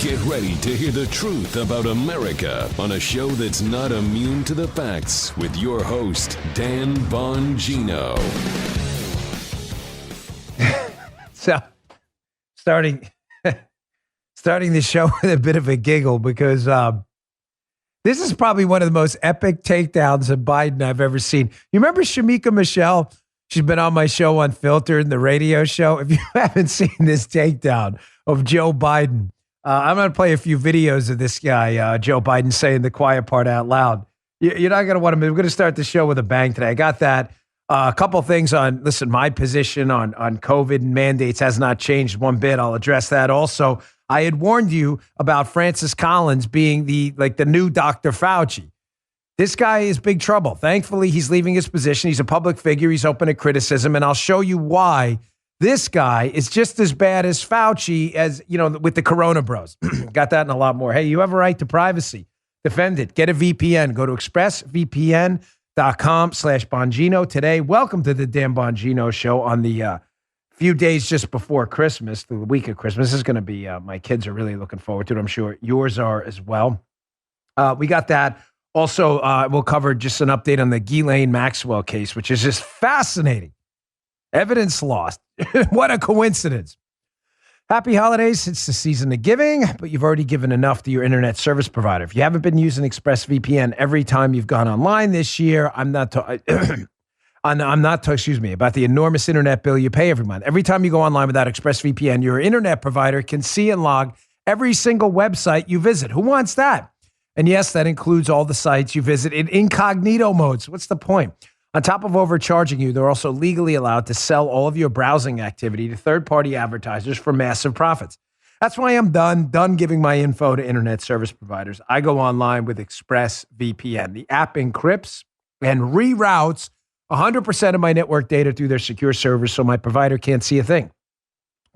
Get ready to hear the truth about America on a show that's not immune to the facts with your host, Dan Bongino. So, starting the show with a bit of a giggle because this is probably one of the most epic takedowns of Biden I've ever seen. You remember Shamika Michelle? She's been on my show Unfiltered, the radio show. If you haven't seen this takedown of Joe Biden, I'm going to play a few videos of this guy, Joe Biden, saying the quiet part out loud. You're not going to want to. We're going to start the show with a bang today. I got that. A couple things on, listen, my position on COVID and mandates has not changed one bit. I'll address that. Also, I had warned you about Francis Collins being the new Dr. Fauci. This guy is big trouble. Thankfully, he's leaving his position. He's a public figure. He's open to criticism, and I'll show you why this guy is just as bad as Fauci as, with the Corona bros. Got that and a lot more. Hey, you have a right to privacy. Defend it. Get a VPN. Go to expressvpn.com/Bongino today. Welcome to the Dan Bongino Show on the few days just before Christmas, the week of Christmas. This is going to be, my kids are really looking forward to it. I'm sure yours are as well. We got that. Also, we'll cover just an update on the Ghislaine Maxwell case, which is just fascinating. Evidence lost. What a coincidence. Happy holidays. It's the season of giving, but you've already given enough to your internet service provider. If you haven't been using ExpressVPN every time you've gone online this year, I'm not talking about the enormous internet bill you pay every month. Every time you go online without ExpressVPN, your internet provider can see and log every single website you visit. Who wants that? And yes, that includes all the sites you visit in incognito modes. What's the point? On top of overcharging you, they're also legally allowed to sell all of your browsing activity to third-party advertisers for massive profits. That's why I'm done giving my info to internet service providers. I go online with ExpressVPN. The app encrypts and reroutes 100% of my network data through their secure servers so my provider can't see a thing.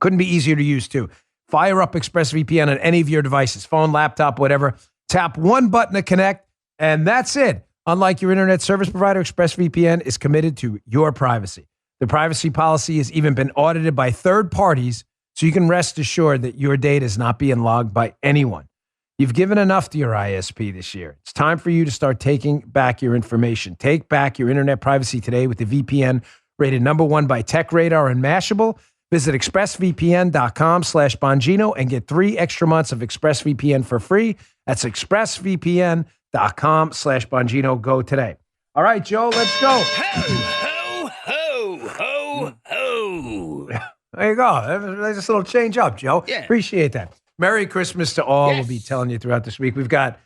Couldn't be easier to use, too. Fire up ExpressVPN on any of your devices, phone, laptop, whatever. Tap one button to connect, and that's it. Unlike your internet service provider, ExpressVPN is committed to your privacy. The privacy policy has even been audited by third parties, so you can rest assured that your data is not being logged by anyone. You've given enough to your ISP this year. It's time for you to start taking back your information. Take back your internet privacy today with the VPN rated #1 by TechRadar and Mashable. Visit expressvpn.com/Bongino and get 3 extra months of ExpressVPN for free. That's expressvpn.com/Bongino. Go today. All right, Joe, let's go. Ho, ho, ho, ho, ho. There you go. There's this little change up, Joe. Yeah. Appreciate that. Merry Christmas to all. Yes. We'll be telling you throughout this week. We've got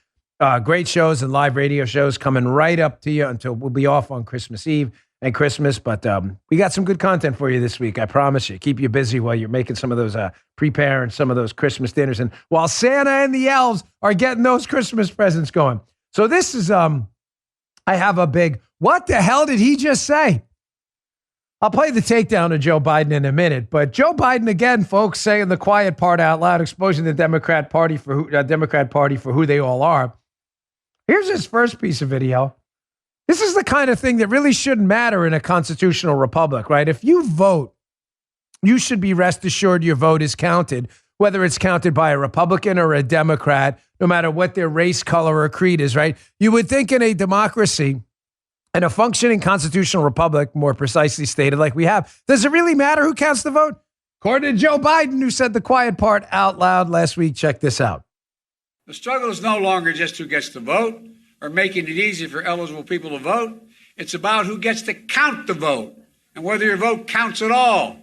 great shows and live radio shows coming right up to you until we'll be off on Christmas Eve and Christmas. But we got some good content for you this week. I promise you. Keep you busy while you're making some of those, preparing some of those Christmas dinners. And while Santa and the elves are getting those Christmas presents going. So this is, I have a big, what the hell did he just say? I'll play the takedown of Joe Biden in a minute, but Joe Biden again, folks, saying the quiet part out loud, exposing the Democrat Party for who they all are. Here's his first piece of video. This is the kind of thing that really shouldn't matter in a constitutional republic, right? If you vote, you should be rest assured your vote is counted, whether it's counted by a Republican or a Democrat, no matter what their race, color, or creed is, right? You would think in a democracy, in a functioning constitutional republic, more precisely stated like we have, does it really matter who counts the vote? According to Joe Biden, who said the quiet part out loud last week, check this out. The struggle is no longer just who gets to vote or making it easy for eligible people to vote. It's about who gets to count the vote and whether your vote counts at all.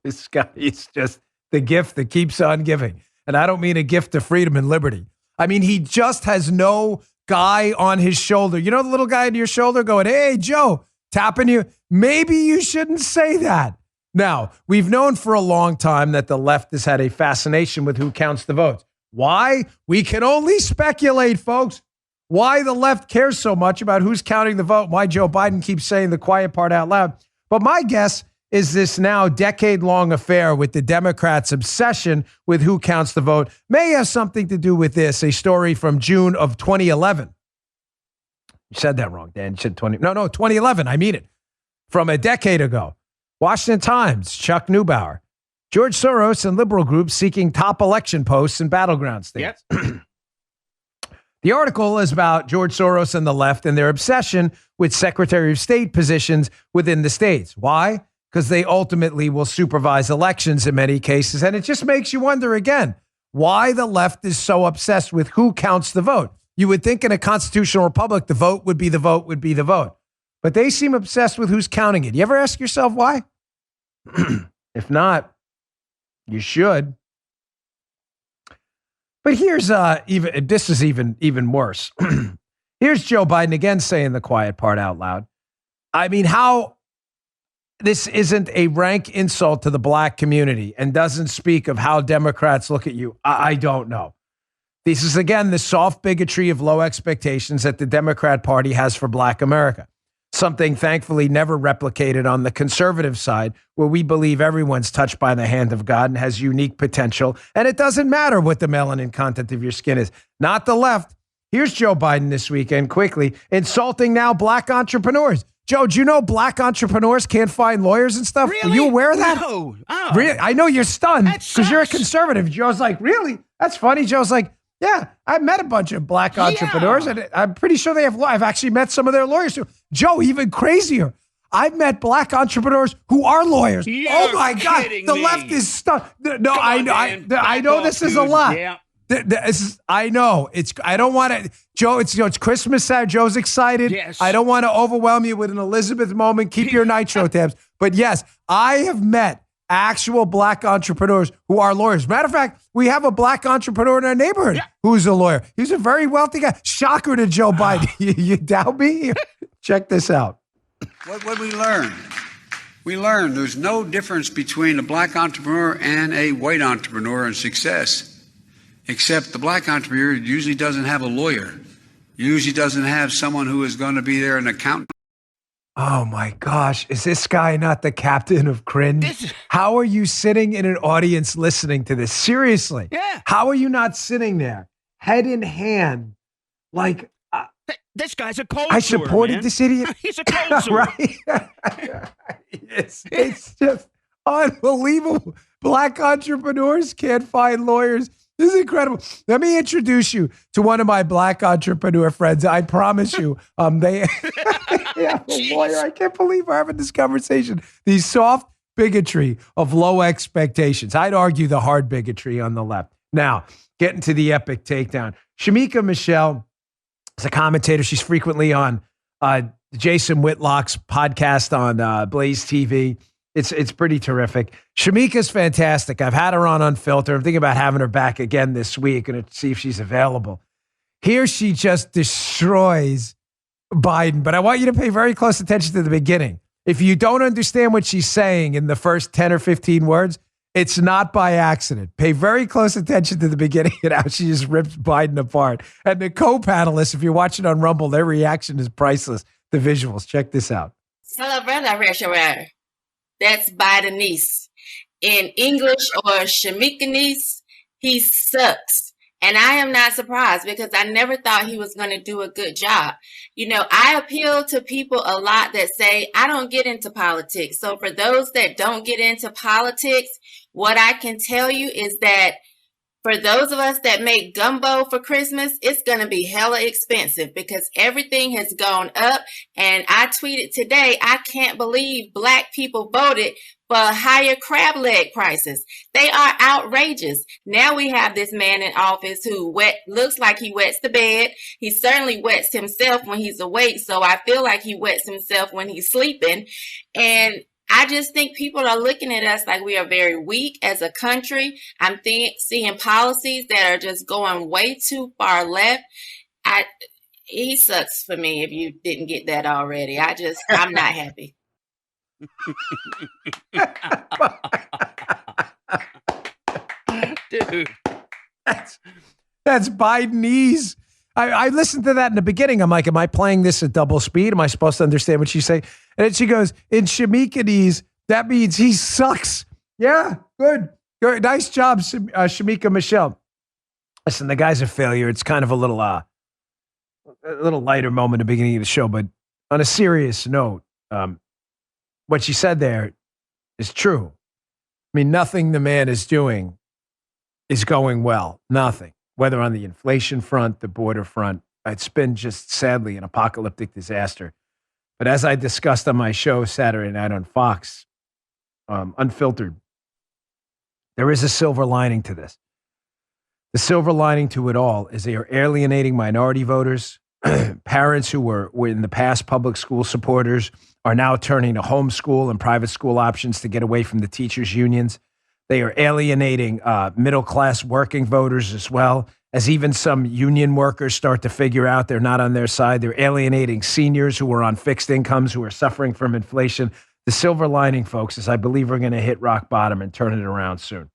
This guy is just the gift that keeps on giving. And I don't mean a gift of freedom and liberty. I mean, he just has no guy on his shoulder. You know the little guy on your shoulder going, hey, Joe, tapping you. Maybe you shouldn't say that. Now, we've known for a long time that the left has had a fascination with who counts the votes. Why? We can only speculate, folks. Why the left cares so much about who's counting the vote, why Joe Biden keeps saying the quiet part out loud. But my guess is this now decade-long affair with the Democrats' obsession with who counts the vote may have something to do with this, a story from June of 2011. You said that wrong, Dan. You said 2011. I mean it. From a decade ago. Washington Times, Chuck Neubauer. George Soros and liberal groups seeking top election posts in battleground states. Yep. The article is about George Soros and the left and their obsession with Secretary of State positions within the states. Why? Because they ultimately will supervise elections in many cases. And it just makes you wonder again, why the left is so obsessed with who counts the vote. You would think in a constitutional republic, the vote would be the vote would be the vote. But they seem obsessed with who's counting it. You ever ask yourself why? If not, you should. But here's this is even worse. Here's Joe Biden again saying the quiet part out loud. I mean, how this isn't a rank insult to the black community and doesn't speak of how Democrats look at you. I don't know. This is, again, the soft bigotry of low expectations that the Democrat Party has for black America. Something thankfully never replicated on the conservative side, where we believe everyone's touched by the hand of God and has unique potential. And it doesn't matter what the melanin content of your skin is. Not the left. Here's Joe Biden this weekend, quickly, insulting now black entrepreneurs. Joe, do you know black entrepreneurs can't find lawyers and stuff? Really? Are you aware of that? No. Oh. Really? I know you're stunned That because you're a sucks. conservative. Joe's like, really? That's funny. Joe's like, yeah, I met a bunch of black entrepreneurs, and I'm pretty sure they have. I've actually met some of their lawyers too. Joe, even crazier. I've met black entrepreneurs who are lawyers. You're oh my God, kidding the me. left is stunned. No, Come I on, know. Dan. I Back know off, this is a dude. lot. Yeah. I know it's. I don't want to, Joe. It's Christmas time. Joe's excited. Yes. I don't want to overwhelm you with an Elizabeth moment. Keep your nitro tabs. But yes, I have met actual black entrepreneurs who are lawyers. Matter of fact, we have a black entrepreneur in our neighborhood who's a lawyer. He's a very wealthy guy. Shocker to Joe Biden. You doubt me? Check this out. What we learn? We learned there's no difference between a black entrepreneur and a white entrepreneur in success, except the black entrepreneur usually doesn't have a lawyer, usually doesn't have someone who is going to be there, an accountant. Oh my gosh, is this guy not the captain of cringe? How are you sitting in an audience listening to this? Seriously. Yeah. How are you not sitting there, head in hand, like, This guy's a cold I sewer, supported man. this idiot? He's a cold sewer. Right? It's just unbelievable. Black entrepreneurs can't find lawyers. This is incredible. Let me introduce you to one of my black entrepreneur friends. I promise you, they have a lawyer. I can't believe we're having this conversation. The soft bigotry of low expectations. I'd argue the hard bigotry on the left. Now, getting to the epic takedown. Shamika Michelle is a commentator. She's frequently on Jason Whitlock's podcast on Blaze TV. It's pretty terrific. Shamika's fantastic. I've had her on Unfiltered. I'm thinking about having her back again this week and see if she's available. Here she just destroys Biden, but I want you to pay very close attention to the beginning. If you don't understand what she's saying in the first 10 or 15 words, it's not by accident. Pay very close attention to the beginning and how she just rips Biden apart. And the co-panelists, if you're watching on Rumble, their reaction is priceless. The visuals. Check this out. Celebration. That's Bidenese. In English or Shamikanese, he sucks. And I am not surprised because I never thought he was going to do a good job. You know, I appeal to people a lot that say, I don't get into politics. So for those that don't get into politics, what I can tell you is that for those of us that make gumbo for Christmas, it's going to be hella expensive because everything has gone up. And I tweeted today, I can't believe black people voted for higher crab leg prices. They are outrageous. Now we have this man in office who looks like he wets the bed. He certainly wets himself when he's awake. So I feel like he wets himself when he's sleeping. And I just think people are looking at us like we are very weak as a country. I'm seeing policies that are just going way too far left. He sucks for me if you didn't get that already. I'm not happy. Dude. That's Bidenese. I listened to that in the beginning. I'm like, am I playing this at double speed? Am I supposed to understand what she's saying? And then she goes, in Shamikanese, that means he sucks. Yeah, good. Nice job, Shamika Michelle. Listen, the guy's a failure. It's kind of a little lighter moment at the beginning of the show, but on a serious note, what she said there is true. I mean, nothing the man is doing is going well. Nothing. Whether on the inflation front, the border front, it's been just sadly an apocalyptic disaster. But as I discussed on my show Saturday night on Fox, Unfiltered, there is a silver lining to this. The silver lining to it all is they are alienating minority voters. Parents who were in the past public school supporters are now turning to homeschool and private school options to get away from the teachers' unions. They are alienating middle-class working voters as well, as even some union workers start to figure out they're not on their side. They're alienating seniors who are on fixed incomes, who are suffering from inflation. The silver lining, folks, is I believe we're going to hit rock bottom and turn it around soon.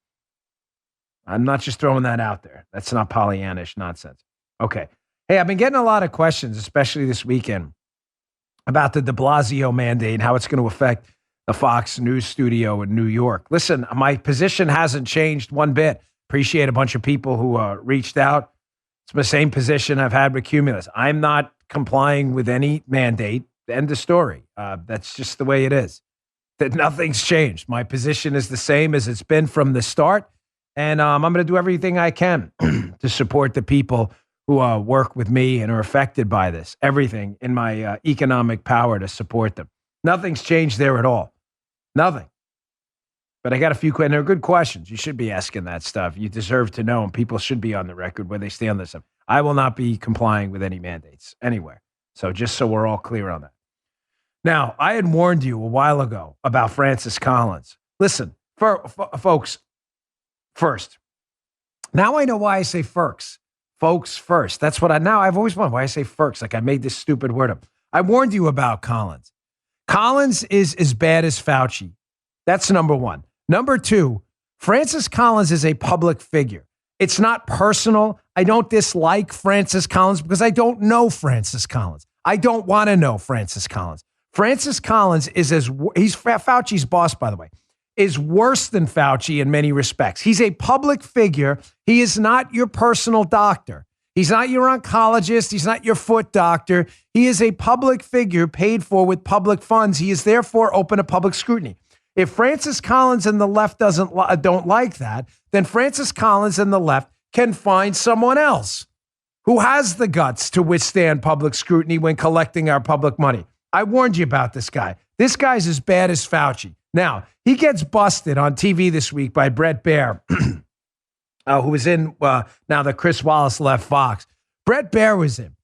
I'm not just throwing that out there. That's not Pollyannish nonsense. Okay. Hey, I've been getting a lot of questions, especially this weekend, about the de Blasio mandate and how it's going to affect the Fox News studio in New York. Listen, my position hasn't changed one bit. Appreciate a bunch of people who reached out. It's my same position I've had with Cumulus. I'm not complying with any mandate. End of story. That's just the way it is. That nothing's changed. My position is the same as it's been from the start. And I'm going to do everything I can to support the people who work with me and are affected by this. Everything in my economic power to support them. Nothing's changed there at all. Nothing. But I got a few questions. They're good questions. You should be asking that stuff. You deserve to know, and people should be on the record where they stand on this stuff. I will not be complying with any mandates anywhere. So just so we're all clear on that. Now, I had warned you a while ago about Francis Collins. Listen, folks, first. Now I know why I say Ferks. Folks first. That's what I've always wondered why I say Ferks. Like I made this stupid word up. I warned you about Collins. Collins is as bad as Fauci. That's number one. Number two, Francis Collins is a public figure. It's not personal. I don't dislike Francis Collins because I don't know Francis Collins. I don't want to know Francis Collins. Francis Collins he's Fauci's boss, by the way, is worse than Fauci in many respects. He's a public figure. He is not your personal doctor. He's not your oncologist. He's not your foot doctor. He is a public figure paid for with public funds. He is therefore open to public scrutiny. If Francis Collins and the left don't like that, then Francis Collins and the left can find someone else who has the guts to withstand public scrutiny when collecting our public money. I warned you about this guy. This guy's as bad as Fauci. Now, he gets busted on TV this week by Brett Baer, who was in, now that Chris Wallace left Fox. Brett Baer was in.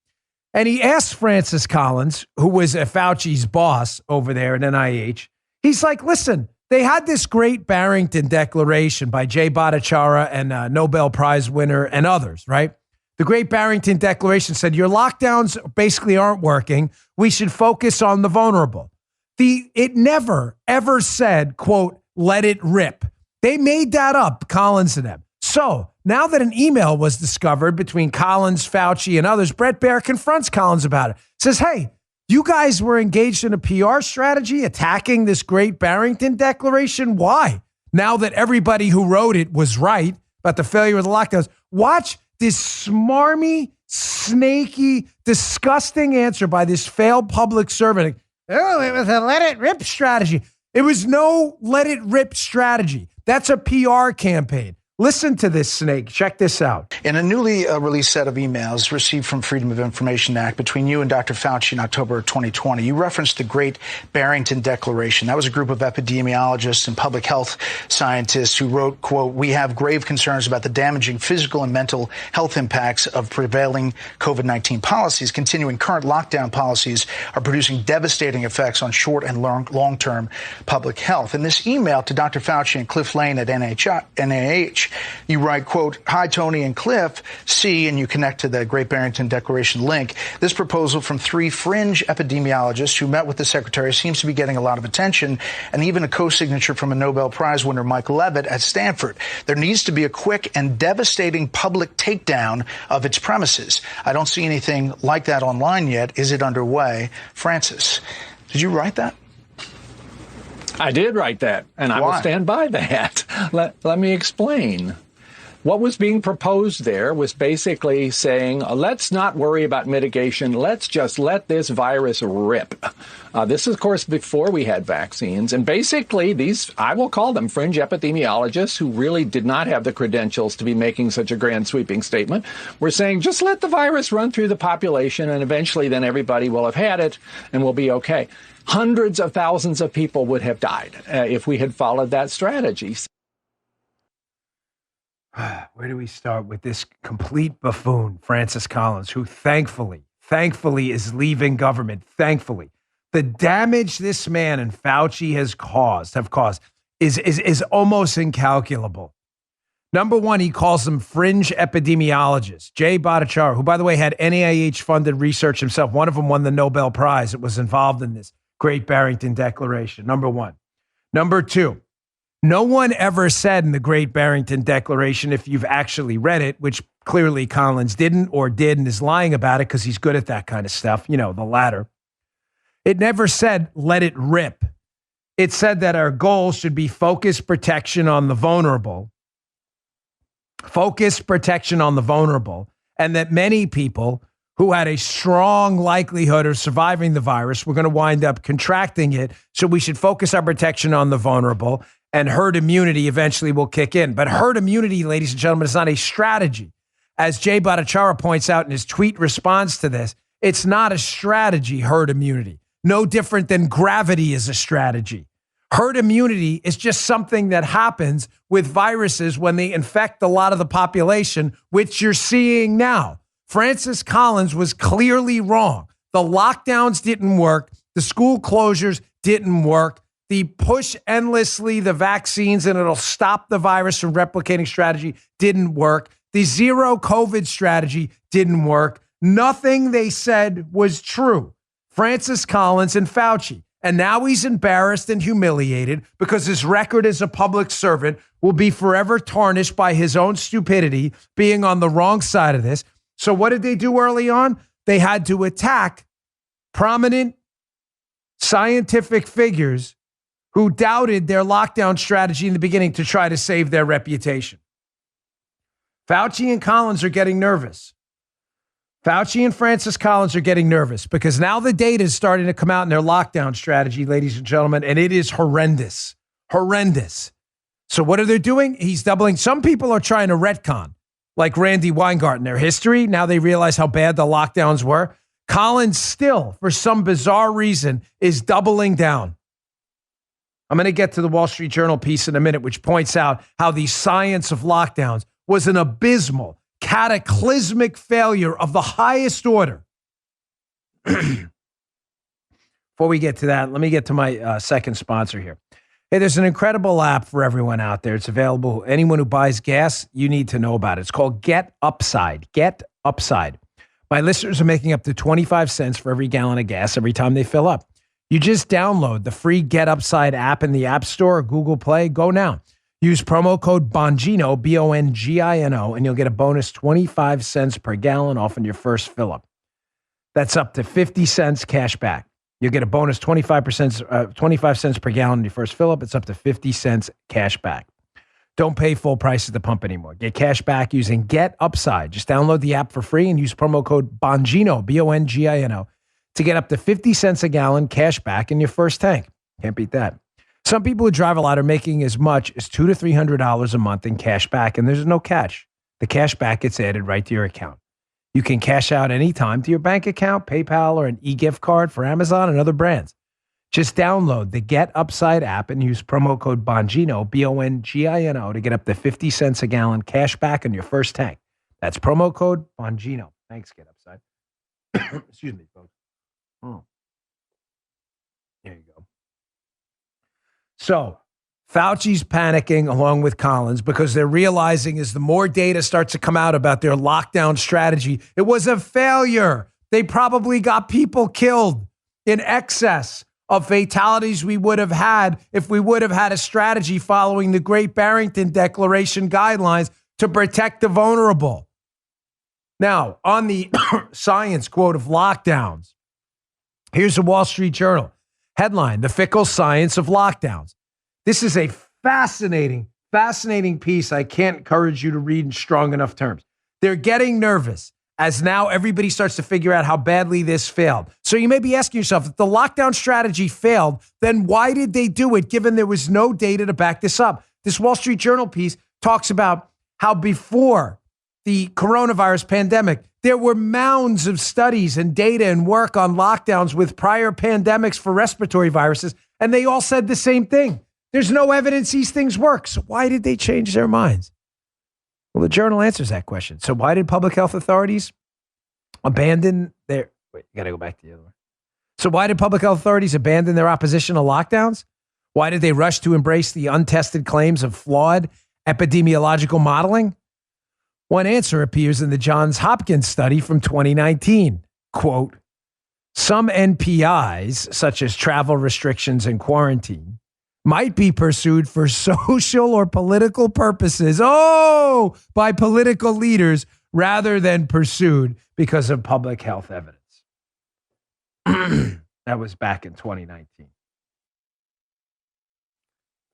And he asked Francis Collins, who was Fauci's boss over there at NIH, he's like, listen, they had this great Barrington Declaration by Jay Bhattacharya and Nobel Prize winner and others, right? The Great Barrington Declaration said, your lockdowns basically aren't working. We should focus on the vulnerable. It never, ever said, quote, let it rip. They made that up, Collins and them. So now that an email was discovered between Collins, Fauci, and others, Brett Baer confronts Collins about it. Says, hey, you guys were engaged in a PR strategy attacking this Great Barrington Declaration. Why? Now that everybody who wrote it was right about the failure of the lockdowns, watch this smarmy, snaky, disgusting answer by this failed public servant. Oh, it was a let it rip strategy. It was no let it rip strategy. That's a PR campaign. Listen to this snake. Check this out. In a newly released set of emails received from Freedom of Information Act between you and Dr. Fauci in October 2020, you referenced the Great Barrington Declaration. That was a group of epidemiologists and public health scientists who wrote, quote, we have grave concerns about the damaging physical and mental health impacts of prevailing COVID-19 policies. Continuing current lockdown policies are producing devastating effects on short and long-term public health. In this email to Dr. Fauci and Cliff Lane at NIH, you write, quote, hi, Tony and Cliff, see, and you connect to the Great Barrington Declaration link. This proposal from three fringe epidemiologists who met with the secretary seems to be getting a lot of attention, and even a co-signature from a Nobel Prize winner, Mike Levitt, at Stanford. There needs to be a quick and devastating public takedown of its premises. I don't see anything like that online yet. Is it underway? Francis, did you write that? I did write that, and I will stand by that. Let me explain. What was being proposed there was basically saying, let's not worry about mitigation. Let's just let this virus rip. This is, of course, before we had vaccines. And basically, these, I will call them fringe epidemiologists who really did not have the credentials to be making such a grand sweeping statement, were saying, just let the virus run through the population and eventually then everybody will have had it and we'll be okay. Hundreds of thousands of people would have died if we had followed that strategy. Where do we start with this complete buffoon, Francis Collins, who thankfully is leaving government, thankfully. The damage this man and Fauci have caused is almost incalculable. Number one, he calls them fringe epidemiologists. Jay Bhattacharya, who, by the way, had NIH-funded research himself. One of them won the Nobel Prize. It was involved in this Great Barrington Declaration, number one. Number two, no one ever said in the Great Barrington Declaration, if you've actually read it, which clearly Collins didn't or did and is lying about it because he's good at that kind of stuff, the latter. It never said, let it rip. It said that our goal should be focused protection on the vulnerable, and that many people who had a strong likelihood of surviving the virus were going to wind up contracting it. So we should focus our protection on the vulnerable, and herd immunity eventually will kick in. But herd immunity, ladies and gentlemen, is not a strategy. As Jay Bhattacharya points out in his tweet response to this, it's not a strategy, herd immunity. No different than gravity is a strategy. Herd immunity is just something that happens with viruses when they infect a lot of the population, which you're seeing now. Francis Collins was clearly wrong. The lockdowns didn't work. The school closures didn't work. The push endlessly the vaccines and it'll stop the virus from replicating strategy didn't work. The zero COVID strategy didn't work. Nothing they said was true. Francis Collins and Fauci. And now he's embarrassed and humiliated because his record as a public servant will be forever tarnished by his own stupidity being on the wrong side of this. So what did they do early on? They had to attack prominent scientific figures who doubted their lockdown strategy in the beginning to try to save their reputation. Fauci and Collins are getting nervous. Fauci and Francis Collins are getting nervous because now the data is starting to come out in their lockdown strategy, ladies and gentlemen, and it is horrendous. Horrendous. So what are they doing? He's doubling. Some people are trying to retcon, like Randy Weingarten, their history. Now they realize how bad the lockdowns were. Collins still, for some bizarre reason, is doubling down. I'm going to get to the Wall Street Journal piece in a minute, which points out how the science of lockdowns was an abysmal, cataclysmic failure of the highest order. Before we get to that, let me get to my second sponsor here. Hey, there's an incredible app for everyone out there. It's available. Anyone who buys gas, you need to know about it. It's called Get Upside. Get Upside. My listeners are making up to 25 cents for every gallon of gas every time they fill up. You just download the free Get Upside app in the App Store or Google Play. Go now. Use promo code Bongino, Bongino, and you'll get a bonus 25 cents per gallon off on your first fill-up. That's up to 50 cents cash back. You'll get a bonus 25 cents per gallon on your first fill-up. It's up to 50 cents cash back. Don't pay full price at the pump anymore. Get cash back using Get Upside. Just download the app for free and use promo code Bongino, Bongino, to get up to 50 cents a gallon cash back in your first tank. Can't beat that. Some people who drive a lot are making as much as $200 to $300 a month in cash back, and there's no catch. The cash back gets added right to your account. You can cash out anytime to your bank account, PayPal, or an e-gift card for Amazon and other brands. Just download the Get Upside app and use promo code Bongino, Bongino, to get up to 50 cents a gallon cash back on your first tank. That's promo code Bongino. Thanks, Get Upside. Excuse me, folks. Oh. There you go. So Fauci's panicking along with Collins because they're realizing as the more data starts to come out about their lockdown strategy, it was a failure. They probably got people killed in excess of fatalities we would have had if we would have had a strategy following the Great Barrington Declaration guidelines to protect the vulnerable. Now, on the science quote of lockdowns, here's the Wall Street Journal. Headline, The Fickle Science of Lockdowns. This is a fascinating, Fascinating piece. I can't encourage you to read in strong enough terms. They're getting nervous as now everybody starts to figure out how badly this failed. So you may be asking yourself, if the lockdown strategy failed, then why did they do it, given there was no data to back this up? This Wall Street Journal piece talks about how before the coronavirus pandemic, there were mounds of studies and data and work on lockdowns with prior pandemics for respiratory viruses, and they all said the same thing. There's no evidence these things work. So why did they change their minds? Well, the Journal answers that question. So why did public health authorities abandon their... Wait, you got to go back to the other one. So why did public health authorities abandon their opposition to lockdowns? Why did they rush to embrace the untested claims of flawed epidemiological modeling? One answer appears in the Johns Hopkins study from 2019. Quote, some NPIs, such as travel restrictions and quarantine, might be pursued for social or political purposes. Oh, by political leaders rather than pursued because of public health evidence. That was back in 2019.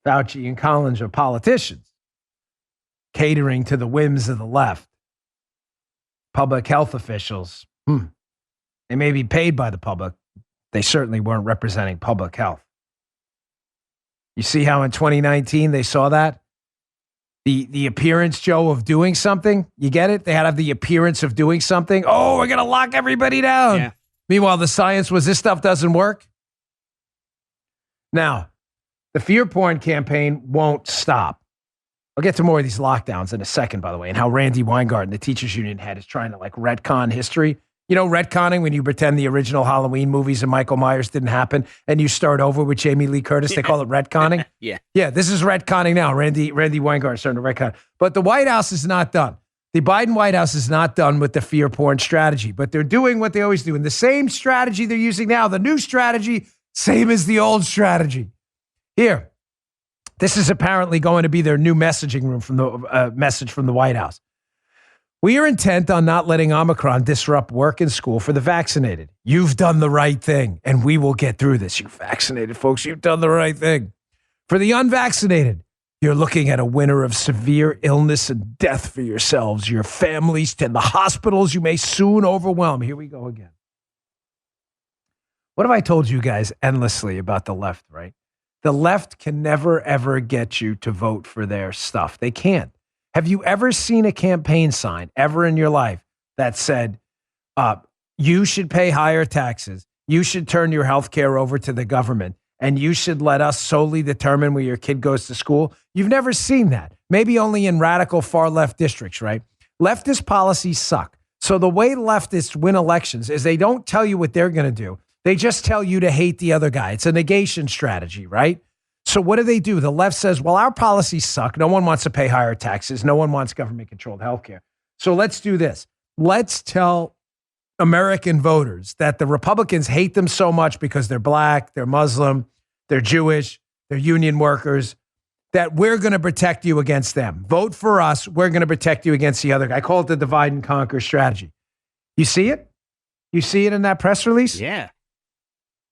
Fauci and Collins are politicians catering to the whims of the left. Public health officials, they may be paid by the public. They certainly weren't representing public health. You see how in 2019 they saw that? The appearance, Joe, of doing something. You get it? They had to have the appearance of doing something. Oh, we're going to lock everybody down. Yeah. Meanwhile, the science was this stuff doesn't work. Now, the fear porn campaign won't stop. I'll get to more of these lockdowns in a second, by the way, and how Randy Weingarten, the teachers union head, is trying to like retcon history. You know, retconning when you pretend the original Halloween movies and Michael Myers didn't happen and you start over with Jamie Lee Curtis. They call it retconning. Yeah. Yeah, this is retconning now. Randy Weingarten starting to retcon. But the White House is not done. The Biden White House is not done with the fear porn strategy, but they're doing what they always do. And the same strategy they're using now, the new strategy, same as the old strategy. Here, this is apparently going to be their new messaging room from the message from the White House. We are intent on not letting Omicron disrupt work and school for the vaccinated. You've done the right thing, and we will get through this. You vaccinated folks, you've done the right thing. For the unvaccinated, you're looking at a winter of severe illness and death for yourselves, your families, and the hospitals you may soon overwhelm. Here we go again. What have I told you guys endlessly about the left, right? The left can never, ever get you to vote for their stuff. They can't. Have you ever seen a campaign sign ever in your life that said, you should pay higher taxes, you should turn your health care over to the government, and you should let us solely determine where your kid goes to school? You've never seen that. Maybe only in radical far left districts, right? Leftist policies suck. So the way leftists win elections is they don't tell you what they're going to do. They just tell you to hate the other guy. It's a negation strategy, right? So what do? The left says, well, our policies suck. No one wants to pay higher taxes. No one wants government-controlled healthcare. So let's do this. Let's tell American voters that the Republicans hate them so much because they're black, they're Muslim, they're Jewish, they're union workers, that we're going to protect you against them. Vote for us. We're going to protect you against the other guy. I call it the divide and conquer strategy. You see it? You see it in that press release? Yeah.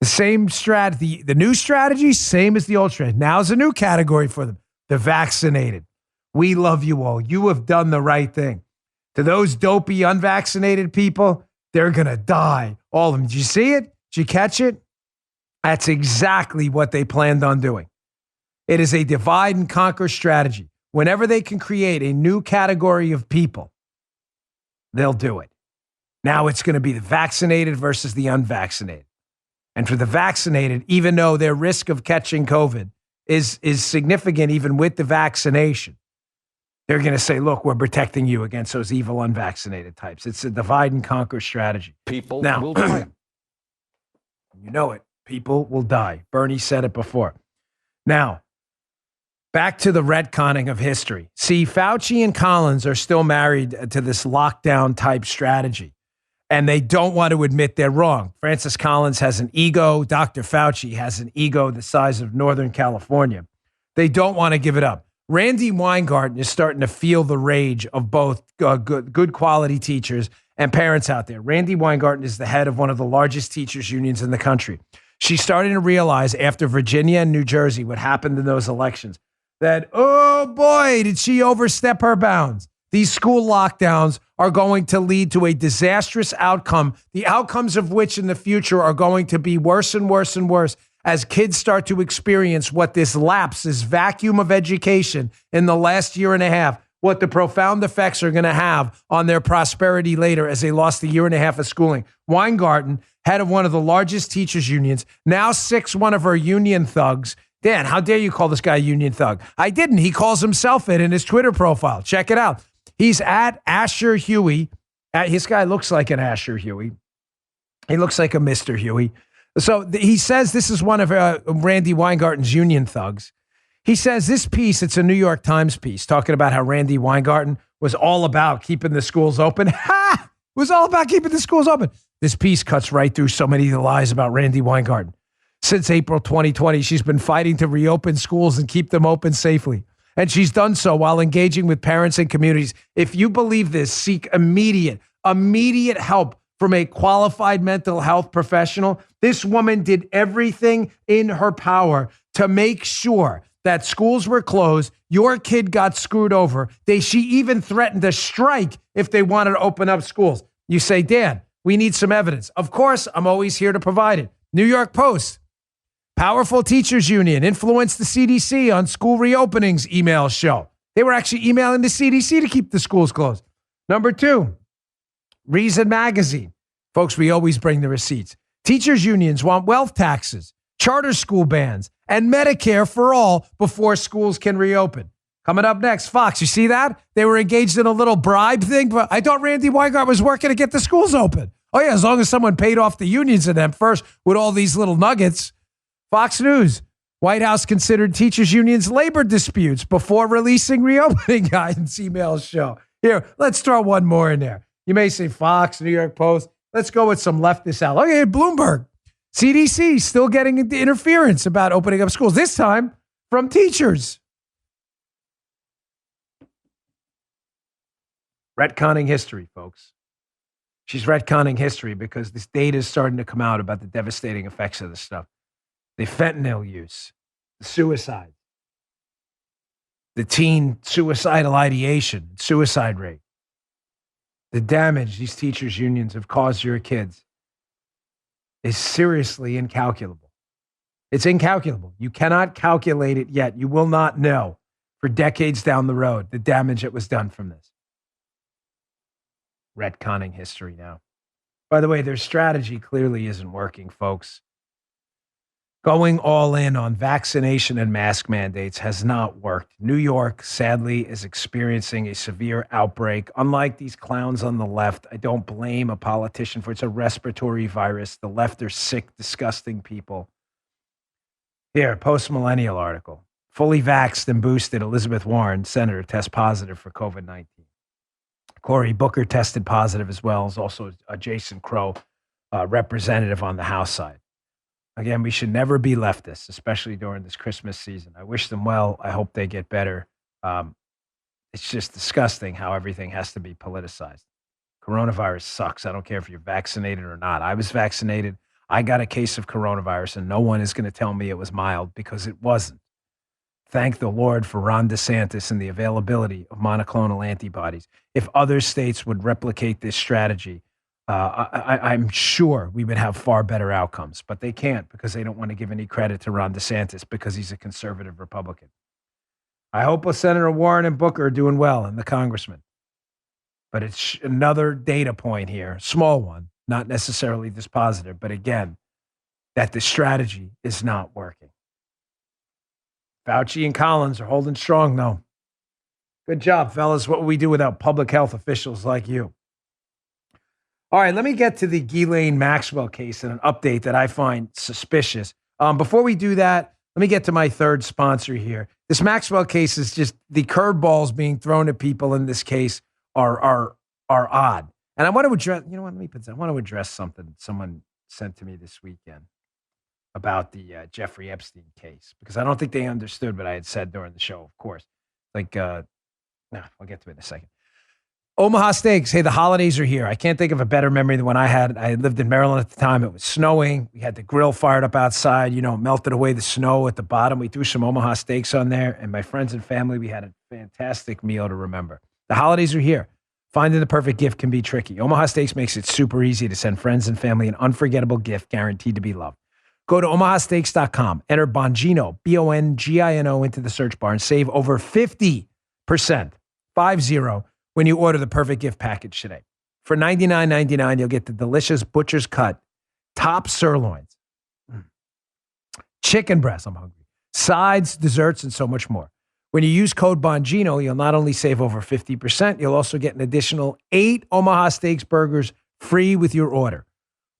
The same strategy, the new strategy, same as the old strategy. Now is a new category for them. The vaccinated. We love you all. You have done the right thing. To those dopey, unvaccinated people, they're going to die. All of them. Did you see it? Did you catch it? That's exactly what they planned on doing. It is a divide and conquer strategy. Whenever they can create a new category of people, they'll do it. Now it's going to be the vaccinated versus the unvaccinated. And for the vaccinated, even though their risk of catching COVID is significant even with the vaccination, they're going to say, look, we're protecting you against those evil unvaccinated types. It's a divide and conquer strategy. People Now, will die. You know it. People will die. Bernie said it before. Now, back to the retconning of history. See, Fauci and Collins are still married to this lockdown type strategy. And they don't want to admit they're wrong. Francis Collins has an ego. Dr. Fauci has an ego the size of Northern California. They don't want to give it up. Randy Weingarten is starting to feel the rage of both good quality teachers and parents out there. Randy Weingarten is the head of one of the largest teachers unions in the country. She's starting to realize after Virginia and New Jersey what happened in those elections. that, oh boy, did she overstep her bounds. These school lockdowns are going to lead to a disastrous outcome, the outcomes of which in the future are going to be worse and worse and worse as kids start to experience what this lapse, this vacuum of education in the last year and a half, what the profound effects are going to have on their prosperity later as they lost a year and a half of schooling. Weingarten, head of one of the largest teachers unions, now sicks one of her union thugs. Dan, how dare you call this guy a union thug? I didn't. He calls himself it in his Twitter profile. Check it out. He's at Asher Huey. His guy looks like an Asher Huey. He looks like a Mr. Huey. So he says this is one of Randy Weingarten's union thugs. He says this piece, it's a New York Times piece, talking about how Randy Weingarten was all about keeping the schools open. Ha! It was all about keeping the schools open. This piece cuts right through so many of the lies about Randy Weingarten. Since April 2020, she's been fighting to reopen schools and keep them open safely. And she's done so while engaging with parents and communities. If you believe this, seek immediate help from a qualified mental health professional. This woman did everything in her power to make sure that schools were closed. Your kid got screwed over. She even threatened to strike if they wanted to open up schools. You say, Dan, we need some evidence. Of course, I'm always here to provide it. New York Post. Powerful teachers union influenced the CDC on school reopenings, emails show. They were actually emailing the CDC to keep the schools closed. Number 2, Reason Magazine. Folks, we always bring the receipts. Teachers unions want wealth taxes, charter school bans, and Medicare for all before schools can reopen. Coming up next, Fox, you see that? They were engaged in a little bribe thing, but I thought Randy Weingart was working to get the schools open. Oh yeah, as long as someone paid off the unions and them first with all these little nuggets. Fox News, White House considered teachers unions' labor disputes before releasing reopening guidance, emails show. Here, let's throw one more in there. You may say Fox, New York Post. Let's go with some leftist out. Okay, Bloomberg. CDC still getting into interference about opening up schools, this time from teachers. Retconning history, folks. She's retconning history because this data is starting to come out about the devastating effects of this stuff. The fentanyl use, the suicide, the teen suicidal ideation, suicide rate, the damage these teachers' unions have caused your kids is seriously incalculable. It's incalculable. You cannot calculate it yet. You will not know for decades down the road the damage that was done from this. Retconning history now. By the way, their strategy clearly isn't working, folks. Going all in on vaccination and mask mandates has not worked. New York, sadly, is experiencing a severe outbreak. Unlike these clowns on the left, I don't blame a politician for it. It's a respiratory virus. The left are sick, disgusting people. Here, post-millennial article. Fully vaxxed and boosted Elizabeth Warren, senator, tests positive for COVID-19. Cory Booker tested positive as well as also a Jason Crow representative on the House side. Again, we should never be leftists, especially during this Christmas season. I wish them well. I hope they get better. It's just disgusting how everything has to be politicized. Coronavirus sucks. I don't care if you're vaccinated or not. I was vaccinated. I got a case of coronavirus, and no one is going to tell me it was mild because it wasn't. Thank the Lord for Ron DeSantis and the availability of monoclonal antibodies. If other states would replicate this strategy, I'm sure we would have far better outcomes, but they can't because they don't want to give any credit to Ron DeSantis because he's a conservative Republican. I hope Senator Warren and Booker are doing well and the congressman, but it's another data point here, small one, not necessarily this positive, but again, that the strategy is not working. Fauci and Collins are holding strong, though. Good job, fellas. What would we do without public health officials like you? All right, let me get to the Ghislaine Maxwell case and an update that I find suspicious. Before we do that, let me get to my third sponsor here. This Maxwell case is just the curveballs being thrown at people in this case are odd. And I want to address, you know what, I want to address something someone sent to me this weekend about the Jeffrey Epstein case, because I don't think they understood what I had said during the show, of course. I'll get to it in a second. Omaha Steaks. Hey, the holidays are here. I can't think of a better memory than when I had. I lived in Maryland at the time. It was snowing. We had the grill fired up outside. Melted away the snow at the bottom. We threw some Omaha Steaks on there, and my friends and family, we had a fantastic meal to remember. The holidays are here. Finding the perfect gift can be tricky. Omaha Steaks makes it super easy to send friends and family an unforgettable gift guaranteed to be loved. Go to omahasteaks.com. Enter Bongino, Bongino, into the search bar and save over 50%, 50, when you order the perfect gift package today. For $99.99, you'll get the delicious butcher's cut, top sirloins, chicken breasts, I'm hungry, sides, desserts, and so much more. When you use code Bongino, you'll not only save over 50%, you'll also get an additional 8 Omaha Steaks burgers free with your order.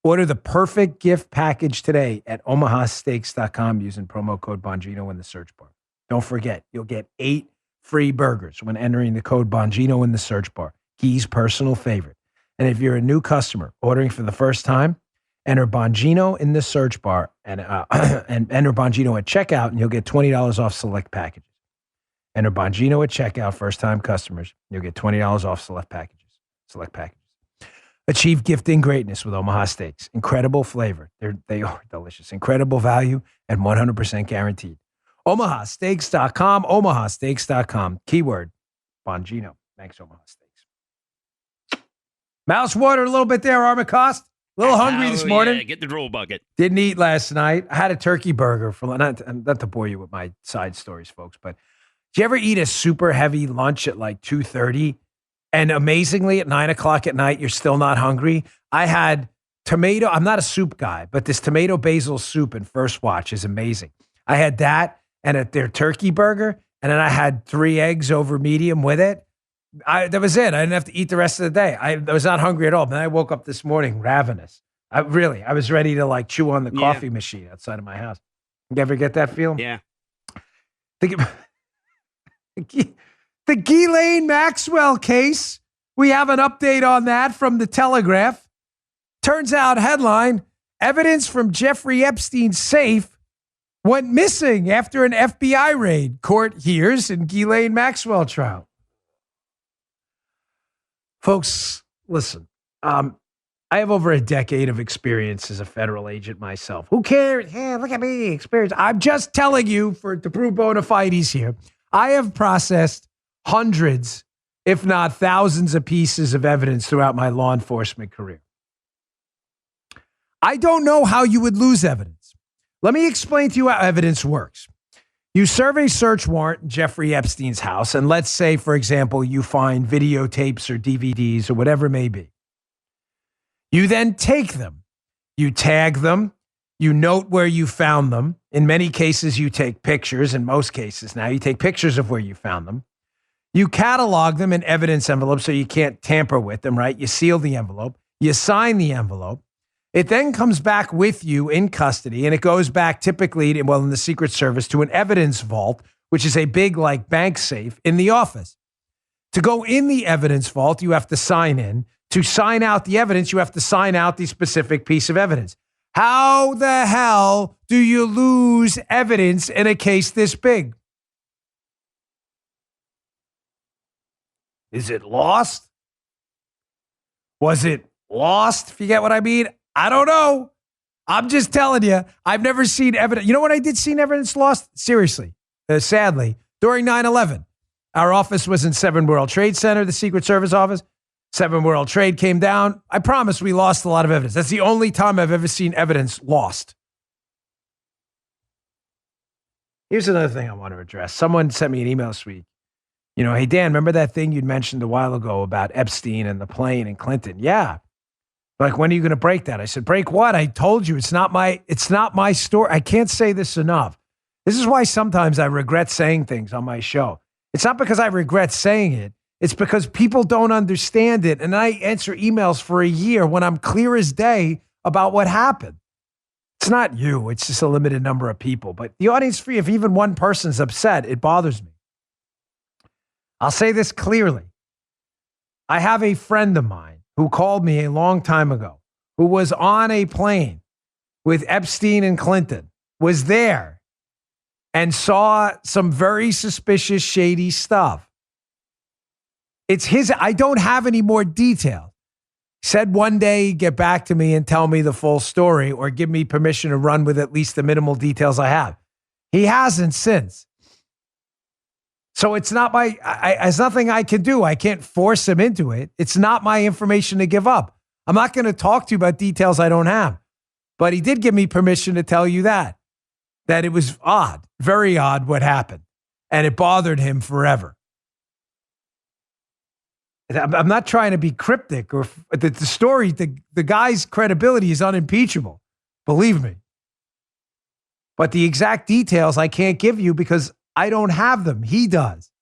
Order the perfect gift package today at omahasteaks.com using promo code Bongino in the search bar. Don't forget, you'll get 8 free burgers when entering the code Bongino in the search bar. Key's personal favorite. And if you're a new customer ordering for the first time, enter Bongino in the search bar and enter Bongino at checkout, and you'll get $20 off select packages. Enter Bongino at checkout, first-time customers. You'll get $20 off select packages. Achieve gifting greatness with Omaha Steaks. Incredible flavor. They are delicious. Incredible value and 100% guaranteed. omahasteaks.com, omahasteaks.com. Keyword, Bongino. Thanks, Omaha Steaks. Mouse water a little bit there, Armacost. A little hungry this morning. Yeah, get the drool bucket. Didn't eat last night. I had a turkey burger for not to bore you with my side stories, folks, but did you ever eat a super heavy lunch at like 2:30 and amazingly at 9 o'clock at night, you're still not hungry? I had tomato. I'm not a soup guy, but this tomato basil soup in First Watch is amazing. I had that and at their turkey burger, and then I had 3 eggs over medium with it. That was it. I didn't have to eat the rest of the day. I was not hungry at all. But then I woke up this morning ravenous. I was ready to like chew on the coffee machine outside of my house. You ever get that feeling? Yeah. The Ghislaine Maxwell case. We have an update on that from the Telegraph. Turns out, headline, evidence from Jeffrey Epstein's safe went missing after an FBI raid. Court hears in Ghislaine Maxwell trial. Folks, listen, I have over a decade of experience as a federal agent myself. Who cares? Yeah, look at me, experience. I'm just telling you to prove bona fides here. I have processed hundreds, if not thousands of pieces of evidence throughout my law enforcement career. I don't know how you would lose evidence. Let me explain to you how evidence works. You serve a search warrant in Jeffrey Epstein's house, and let's say, for example, you find videotapes or DVDs or whatever it may be. You then take them, you tag them, you note where you found them. In many cases, you take pictures. In most cases now, you take pictures of where you found them. You catalog them in evidence envelopes so you can't tamper with them, right? You seal the envelope, you sign the envelope. It then comes back with you in custody, and it goes back typically, in the Secret Service, to an evidence vault, which is a big, like, bank safe in the office. To go in the evidence vault, you have to sign in. To sign out the evidence, you have to sign out the specific piece of evidence. How the hell do you lose evidence in a case this big? Is it lost? Was it lost? If you get what I mean? I don't know. I'm just telling you, I've never seen evidence. You know what I did see evidence lost? Seriously, sadly, during 9/11. Our office was in 7 World Trade Center, the Secret Service office. 7 World Trade came down. I promise we lost a lot of evidence. That's the only time I've ever seen evidence lost. Here's another thing I want to address. Someone sent me an email this week. Hey, Dan, remember that thing you'd mentioned a while ago about Epstein and the plane and Clinton? Yeah. Like, when are you going to break that? I said, break what? I told you, it's not my story. I can't say this enough. This is why sometimes I regret saying things on my show. It's not because I regret saying it. It's because people don't understand it. And I answer emails for a year when I'm clear as day about what happened. It's not you. It's just a limited number of people. But the audience free, if even one person's upset, it bothers me. I'll say this clearly. I have a friend of mine who called me a long time ago, who was on a plane with Epstein and Clinton, was there, and saw some very suspicious, shady stuff. It's his. I don't have any more details. Said one day, get back to me and tell me the full story or give me permission to run with at least the minimal details I have. He hasn't since. So it's not there's nothing I can do. I can't force him into it. It's not my information to give up. I'm not going to talk to you about details I don't have. But he did give me permission to tell you that it was odd, very odd what happened. And it bothered him forever. I'm not trying to be cryptic or the story, the guy's credibility is unimpeachable. Believe me. But the exact details I can't give you because I don't have them. He does.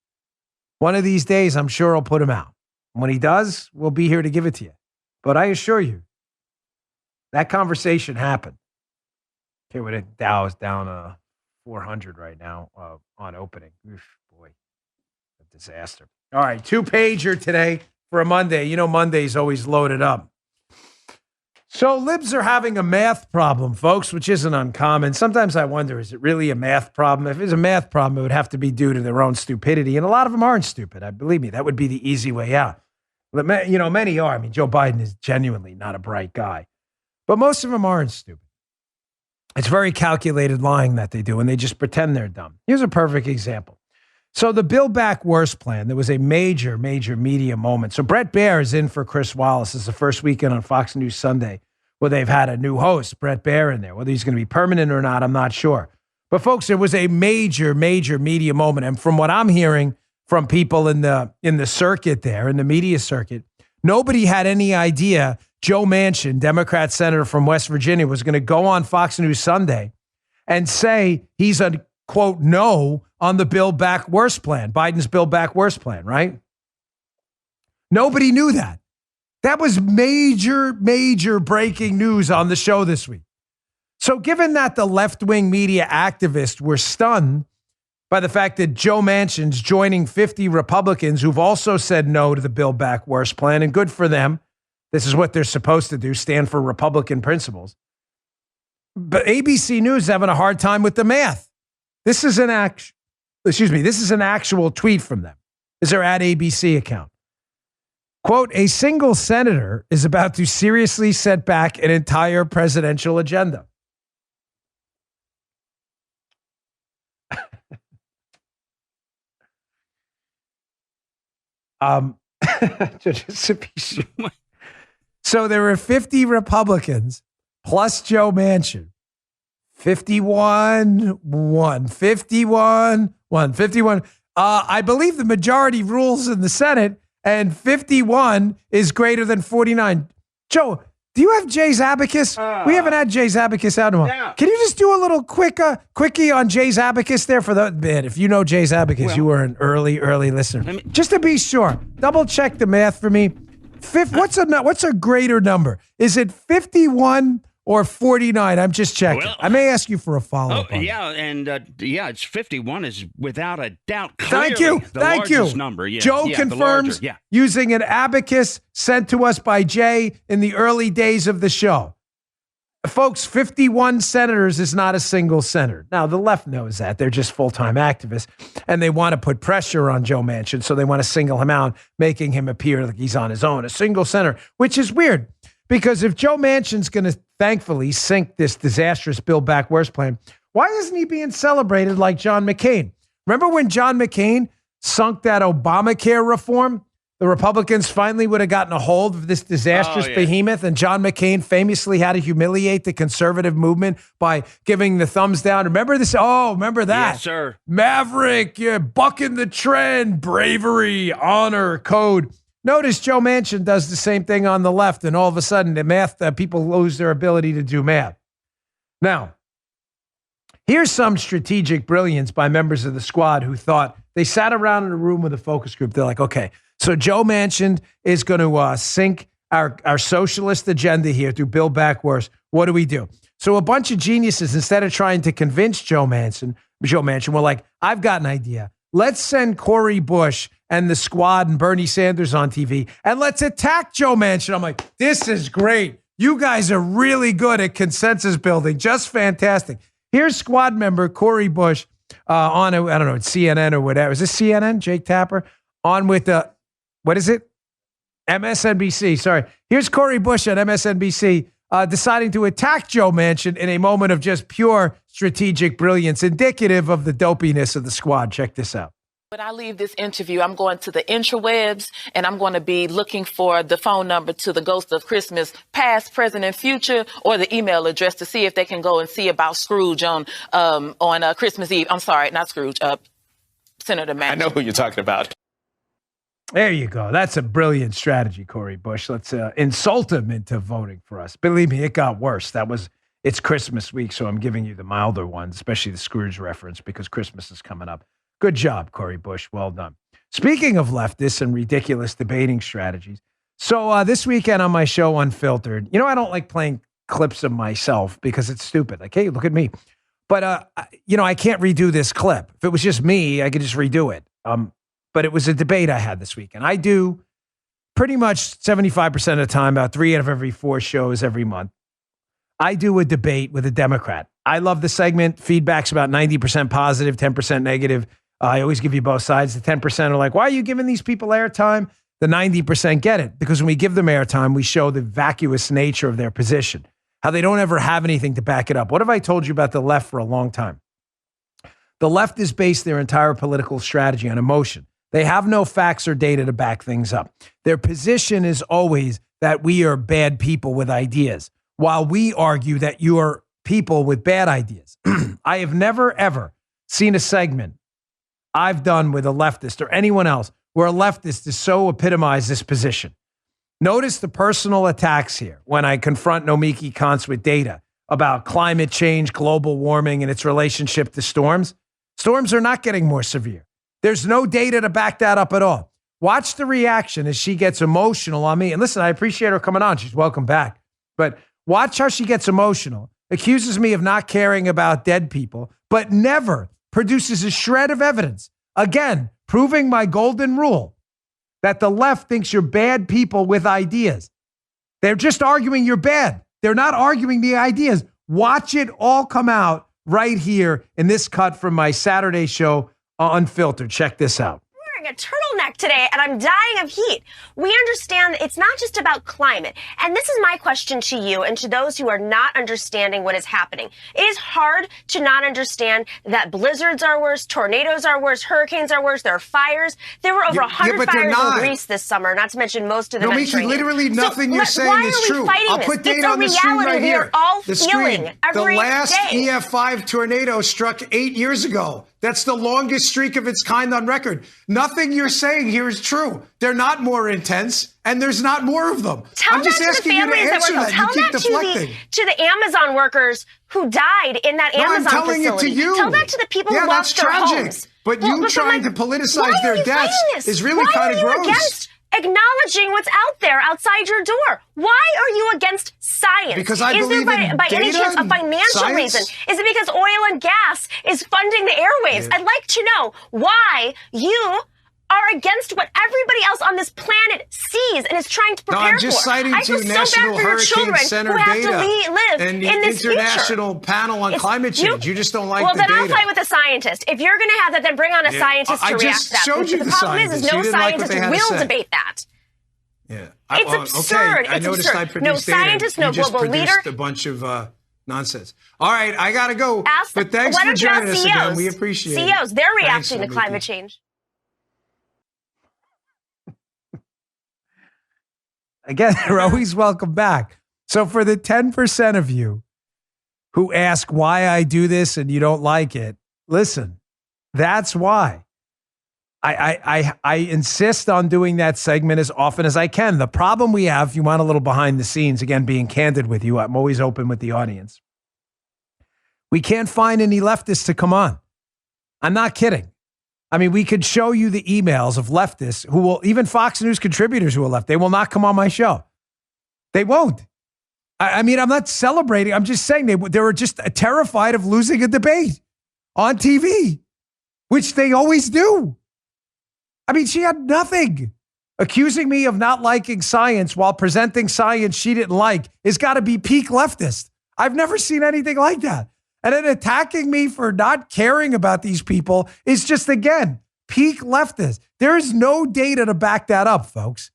One of these days, I'm sure I'll put him out. When he does, we'll be here to give it to you. But I assure you, that conversation happened. Okay, when it Dow is down 400 right now on opening. Oof, boy, a disaster. All right, 2-pager today for a Monday. You know Monday's always loaded up. So libs are having a math problem, folks, which isn't uncommon. Sometimes I wonder, is it really a math problem? If it's a math problem, it would have to be due to their own stupidity. And a lot of them aren't stupid. Believe me, that would be the easy way out. But, you know, many are. I mean, Joe Biden is genuinely not a bright guy. But most of them aren't stupid. It's very calculated lying that they do, and they just pretend they're dumb. Here's a perfect example. So the Build Back Worse plan, there was a major, major media moment. So Bret Baier is in for Chris Wallace. It's the first weekend on Fox News Sunday where they've had a new host, Bret Baier, in there. Whether he's going to be permanent or not, I'm not sure. But folks, there was a major, major media moment. And from what I'm hearing from people in the circuit there, in the media circuit, nobody had any idea Joe Manchin, Democrat senator from West Virginia, was going to go on Fox News Sunday and say he's a, quote, no on the Build Back Worse plan, Biden's Build Back Worse plan, right? Nobody knew that. That was major, major breaking news on the show this week. So given that the left-wing media activists were stunned by the fact that Joe Manchin's joining 50 Republicans who've also said no to the Build Back Worse plan, and good for them. This is what they're supposed to do, stand for Republican principles. But ABC News is having a hard time with the math. This is an actual tweet from them. This is their @ABC account. Quote, a single senator is about to seriously set back an entire presidential agenda. Just to be sure. So there were 50 Republicans plus Joe Manchin. 51. I believe the majority rules in the Senate, and 51 is greater than 49. Joe, do you have Jay's Abacus? We haven't had Jay's Abacus out in a while. Yeah. Can you just do a little quickie on Jay's Abacus there for the man? If you know Jay's Abacus, Well, you were an early listener. Just to be sure, double check the math for me. What's a greater number? Is it 51 or 49? I'm just checking. Well, I may ask you for a follow-up. Oh, on yeah, and it's 51 is without a doubt Thank clearly you. the Thank you. largest number. Yeah, Joe yeah, the confirms larger, yeah. using an abacus sent to us by Jay in the early days of the show. Folks, 51 senators is not a single senator. Now, the left knows that. They're just full-time activists, and they want to put pressure on Joe Manchin, so they want to single him out, making him appear like he's on his own, a single senator, which is weird, because if Joe Manchin's going to thankfully sink this disastrous Build Back Worse plan, why isn't he being celebrated like John McCain? Remember when John McCain sunk that Obamacare reform? The Republicans finally would have gotten a hold of this disastrous behemoth, and John McCain famously had to humiliate the conservative movement by giving the thumbs down. Remember this? Oh, remember that? Yes, sir. Maverick, bucking the trend, bravery, honor, code. Notice Joe Manchin does the same thing on the left, and all of a sudden, the math people lose their ability to do math. Now, here's some strategic brilliance by members of the squad who thought they sat around in a room with a focus group. They're like, okay, so Joe Manchin is going to sink our socialist agenda here through Build Back Worse. What do we do? So a bunch of geniuses, instead of trying to convince Joe Manchin, were like, I've got an idea. Let's send Cori Bush and the squad and Bernie Sanders on TV, and let's attack Joe Manchin. I'm like, this is great. You guys are really good at consensus building. Just fantastic. Here's squad member Cori Bush on, I don't know, it's CNN or whatever. Is this CNN, Jake Tapper? On with what is it? MSNBC. Sorry. Here's Cori Bush on MSNBC deciding to attack Joe Manchin in a moment of just pure strategic brilliance, indicative of the dopiness of the squad. Check this out. When I leave this interview, I'm going to the interwebs and I'm going to be looking for the phone number to the Ghost of Christmas, past, present, and future, or the email address to see if they can go and see about Scrooge on Christmas Eve. I'm sorry, not Scrooge, Senator Manchin. I know who you're talking about. There you go. That's a brilliant strategy, Cori Bush. Let's insult him into voting for us. Believe me, it got worse. It's Christmas week, so I'm giving you the milder ones, especially the Scrooge reference, because Christmas is coming up. Good job, Cori Bush. Well done. Speaking of leftists and ridiculous debating strategies, so this weekend on my show Unfiltered, I don't like playing clips of myself because it's stupid. Like, hey, look at me. But, I can't redo this clip. If it was just me, I could just redo it. But it was a debate I had this weekend. I do pretty much 75% of the time, about 3 out of every 4 shows every month. I do a debate with a Democrat. I love the segment. Feedback's about 90% positive, 10% negative. I always give you both sides. The 10% are like, why are you giving these people airtime? The 90% get it, because when we give them airtime, we show the vacuous nature of their position, how they don't ever have anything to back it up. What have I told you about the left for a long time? The left is based their entire political strategy on emotion. They have no facts or data to back things up. Their position is always that we are bad people with ideas, while we argue that you are people with bad ideas. I have never, ever seen a segment I've done with a leftist or anyone else where a leftist is so epitomize this position. Notice the personal attacks here when I confront Nomiki Konst with data about climate change, global warming, and its relationship to storms. Storms are not getting more severe. There's no data to back that up at all. Watch the reaction as she gets emotional on me. And listen, I appreciate her coming on. She's welcome back. But watch how she gets emotional, accuses me of not caring about dead people, but never produces a shred of evidence. Again, proving my golden rule that the left thinks you're bad people with ideas. They're just arguing you're bad. They're not arguing the ideas. Watch it all come out right here in this cut from my Saturday show, Unfiltered. Check this out. A turtleneck today and I'm dying of heat. We understand that it's not just about climate. And this is my question to you and to those who are not understanding what is happening. It is hard to not understand that blizzards are worse, tornadoes are worse, hurricanes are worse, there are fires. There were over 100 fires in Greece this summer, not to mention most of the Mediterranean. Literally nothing you're saying is true. I'll put data on the screen right here. We are all feeling every day. The last day. EF5 tornado struck 8 years ago. That's the longest streak of its kind on record. Nothing you're saying here is true. They're not more intense, and there's not more of them. Tell I'm just that asking you to answer that. Tell You keep that deflecting. to the Amazon workers who died in that Amazon I'm telling facility. it to you. Tell that to the people who lost their homes. But you trying to politicize their deaths is really kind of gross. Why are you against acknowledging what's out there outside your door? Why are you against science? Because I believe in data by any chance a financial science? reason? Is it because oil and gas is funding the airwaves? Yeah. I'd like to know why you are against what everybody else on this planet sees and is trying to prepare for. I'm just citing I to feel National so bad for your Hurricane children Center who have data to live and the in this International future. Panel on Climate Change. You just don't like well, the data. Well, then I'll fight with a scientist. If you're going to have that, then bring on a scientist to react to that. Showed you the problem is no scientist will say. debate that. Yeah, it's absurd. Okay. I noticed absurd. I produced no scientist, data. no global leader. A bunch of nonsense. All right, I gotta go. But thanks why for don't you joining ask us CEOs? again. We appreciate it. CEOs, they're reacting Thanks, to climate change. Again, you're always welcome back. So for the 10% of you who ask why I do this and you don't like it, listen, that's why. I insist on doing that segment as often as I can. The problem we have, if you want a little behind the scenes, again, being candid with you, I'm always open with the audience. We can't find any leftists to come on. I'm not kidding. I mean, we could show you the emails of leftists who will, even Fox News contributors who are left, they will not come on my show. They won't. I mean, I'm not celebrating. I'm just saying they were just terrified of losing a debate on TV, which they always do. I mean, she had nothing. Accusing me of not liking science while presenting science she didn't like has got to be peak leftist. I've never seen anything like that. And then attacking me for not caring about these people is just, again, peak leftist. There is no data to back that up, folks.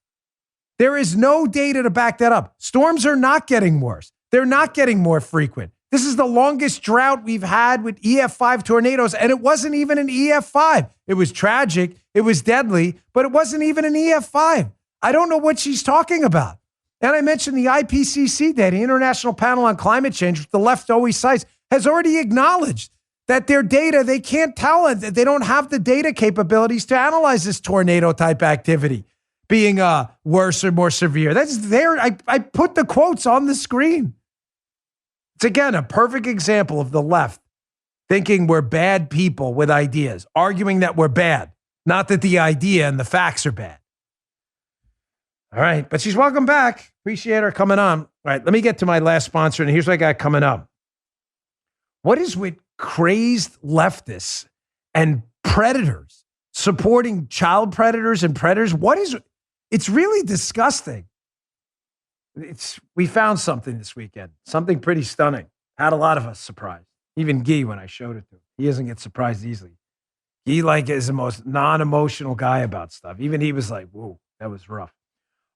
There is no data to back that up. Storms are not getting worse. They're not getting more frequent. This is the longest drought we've had with EF5 tornadoes, and it wasn't even an EF5. It was tragic. It was deadly, but it wasn't even an EF5. I don't know what she's talking about. And I mentioned the IPCC data, the International Panel on Climate Change, which the left always cites, has already acknowledged that their data, they can't tell it, that they don't have the data capabilities to analyze this tornado-type activity being worse or more severe. That's there. I put the quotes on the screen. It's, again, a perfect example of the left thinking we're bad people with ideas, arguing that we're bad, not that the idea and the facts are bad. All right, but she's welcome back. Appreciate her coming on. All right, let me get to my last sponsor, and here's what I got coming up. What is with crazed leftists and predators supporting child predators and predators? It's really disgusting. We found something this weekend, something pretty stunning. Had a lot of us surprised. Even Guy, when I showed it to him, he doesn't get surprised easily. Guy is the most non-emotional guy about stuff. Even he was like, whoa, that was rough.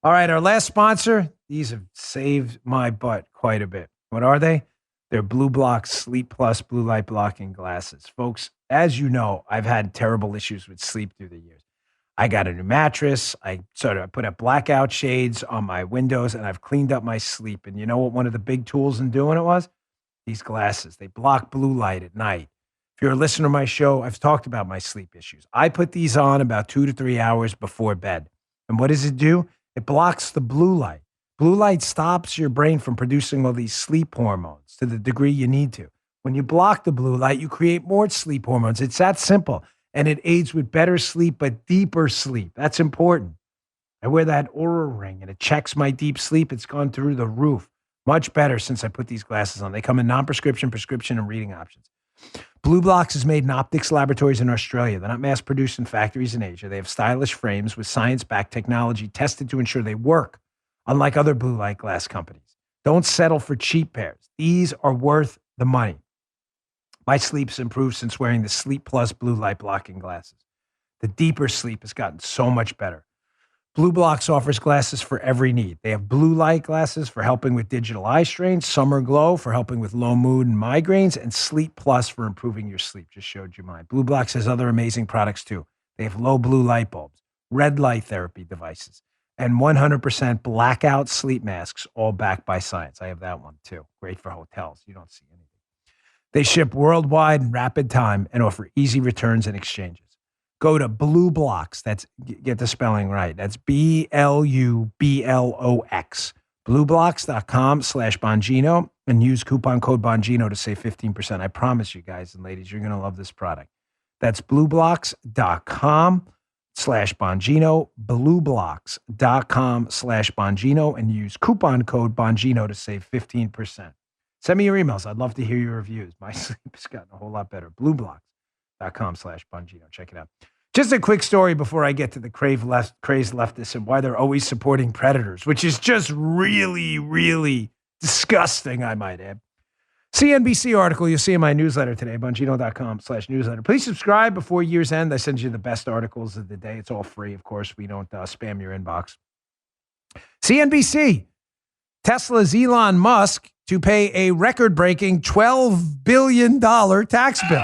All right, our last sponsor, these have saved my butt quite a bit. What are they? They're Blue Block Sleep Plus blue light blocking glasses. Folks, as you know, I've had terrible issues with sleep through the years. I got a new mattress. I put up blackout shades on my windows, and I've cleaned up my sleep. And you know what one of the big tools in doing it was? These glasses. They block blue light at night. If you're a listener to my show, I've talked about my sleep issues. I put these on about 2 to 3 hours before bed. And what does it do? It blocks the blue light. Blue light stops your brain from producing all these sleep hormones to the degree you need to. When you block the blue light, you create more sleep hormones. It's that simple. And it aids with better sleep, but deeper sleep. That's important. I wear that Oura ring, and it checks my deep sleep. It's gone through the roof. Much better since I put these glasses on. They come in non-prescription, prescription, and reading options. Blue Blocks is made in Optics Laboratories in Australia. They're not mass-produced in factories in Asia. They have stylish frames with science-backed technology tested to ensure they work, unlike other blue light glass companies. Don't settle for cheap pairs. These are worth the money. My sleep's improved since wearing the Sleep Plus blue light blocking glasses. The deeper sleep has gotten so much better. Blue Blocks offers glasses for every need. They have blue light glasses for helping with digital eye strain, Summer Glow for helping with low mood and migraines, and Sleep Plus for improving your sleep. Just showed you mine. Blue Blocks has other amazing products too. They have low blue light bulbs, red light therapy devices, and 100% blackout sleep masks, all backed by science. I have that one too. Great for hotels. You don't see anything. They ship worldwide in rapid time and offer easy returns and exchanges. Go to Blue Blocks. Get the spelling right. That's BLUBLOX. Blueblocks.com/Bongino and use coupon code Bongino to save 15%. I promise you guys and ladies, you're going to love this product. That's blueblocks.com/Bongino, blueblocks.com/Bongino, and use coupon code Bongino to save 15%. Send me your emails. I'd love to hear your reviews. My sleep has gotten a whole lot better. Blueblocks.com/Bongino. Check it out. Just a quick story before I get to the crazed leftists and why they're always supporting predators, which is just really, really disgusting, I might add. CNBC article you'll see in my newsletter today, Bongino.com/newsletter. Please subscribe before year's end. I send you the best articles of the day. It's all free, of course. We don't spam your inbox. CNBC, Tesla's Elon Musk to pay a record-breaking $12 billion tax bill.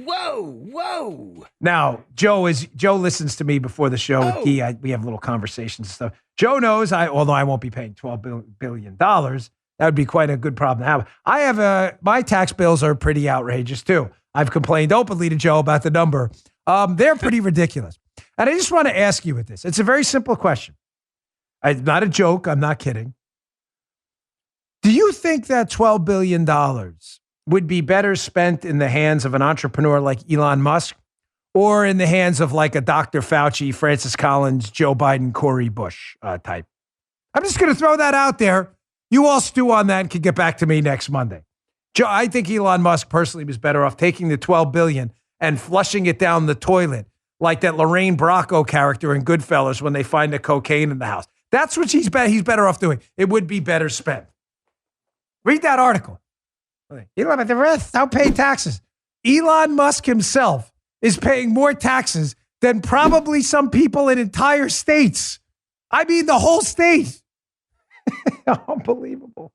Whoa. Now, Joe listens to me before the show with Guy. We have little conversations and stuff. Joe knows, although I won't be paying $12 billion, that would be quite a good problem to have. I have my tax bills are pretty outrageous too. I've complained openly to Joe about the number. They're pretty ridiculous. And I just want to ask you with this. It's a very simple question. It's not a joke. I'm not kidding. Do you think that $12 billion would be better spent in the hands of an entrepreneur like Elon Musk or in the hands of like a Dr. Fauci, Francis Collins, Joe Biden, Cory Bush type? I'm just going to throw that out there. You all stew on that and can get back to me next Monday. Joe, I think Elon Musk personally was better off taking the $12 billion and flushing it down the toilet like that Lorraine Bracco character in Goodfellas when they find the cocaine in the house. That's what he's better off doing. It would be better spent. Read that article. Elon, but the rest don't pay taxes. Elon Musk himself is paying more taxes than probably some people in entire states. I mean, the whole state. Unbelievable.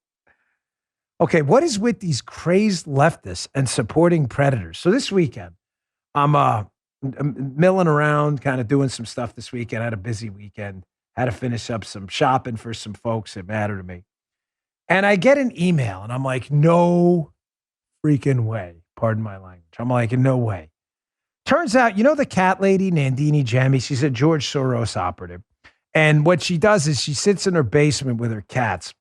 Okay, what is with these crazed leftists and supporting predators? So this weekend, I'm milling around, kind of doing some stuff this weekend. I had a busy weekend. Had to finish up some shopping for some folks that matter to me. And I get an email, and I'm like, no freaking way. Pardon my language. I'm like, no way. Turns out, you know the cat lady, Nandini Jammy? She's a George Soros operative. And what she does is she sits in her basement with her cats.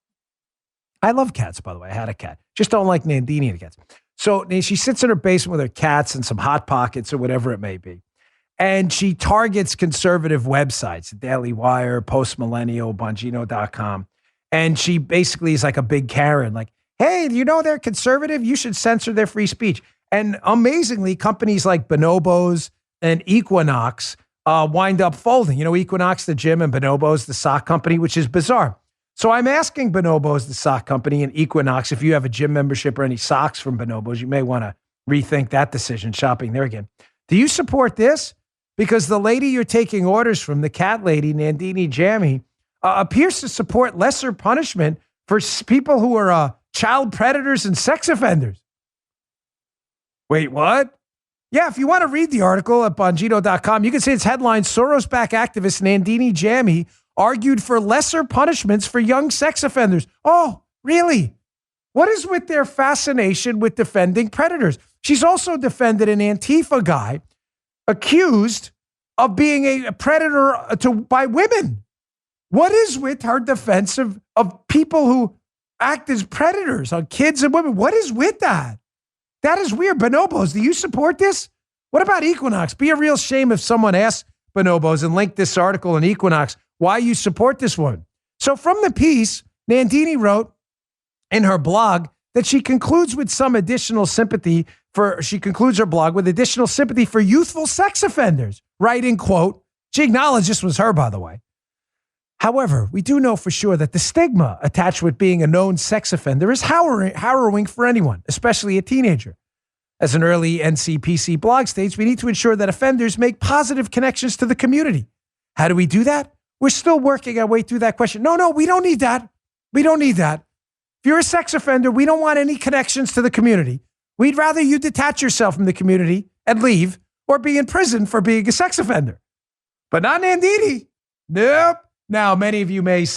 I love cats, by the way. I had a cat. Just don't like Nandini and the cats. So she sits in her basement with her cats and some Hot Pockets or whatever it may be. And she targets conservative websites, Daily Wire, Post Millennial, Bongino.com. And she basically is like a big Karen, like, hey, you know they're conservative? You should censor their free speech. And amazingly, companies like Bonobos and Equinox wind up folding. You know, Equinox, the gym, and Bonobos, the sock company, which is bizarre. So I'm asking Bonobos, the sock company, and Equinox, if you have a gym membership or any socks from Bonobos, you may want to rethink that decision, shopping there again. Do you support this? Because the lady you're taking orders from, the cat lady, Nandini Jammy, appears to support lesser punishment for people who are child predators and sex offenders. Wait, what? Yeah, if you want to read the article at Bongino.com, you can see its headline, Soros-backed activist Nandini Jammy argued for lesser punishments for young sex offenders. Oh, really? What is with their fascination with defending predators? She's also defended an Antifa guy accused of being a predator by women. What is with her defense of people who act as predators on kids and women? What is with that? That is weird. Bonobos, do you support this? What about Equinox? Be a real shame if someone asks Bonobos and link this article in Equinox why you support this one. So from the piece, Nandini wrote in her blog that she concludes with some additional sympathy she concludes her blog with additional sympathy for youthful sex offenders, writing, quote, she acknowledged this was her, by the way. However, we do know for sure that the stigma attached with being a known sex offender is harrowing for anyone, especially a teenager. As an early NCPC blog states, we need to ensure that offenders make positive connections to the community. How do we do that? We're still working our way through that question. No, we don't need that. We don't need that. If you're a sex offender, we don't want any connections to the community. We'd rather you detach yourself from the community and leave or be in prison for being a sex offender. But not Nandini. Nope. Now, many of you being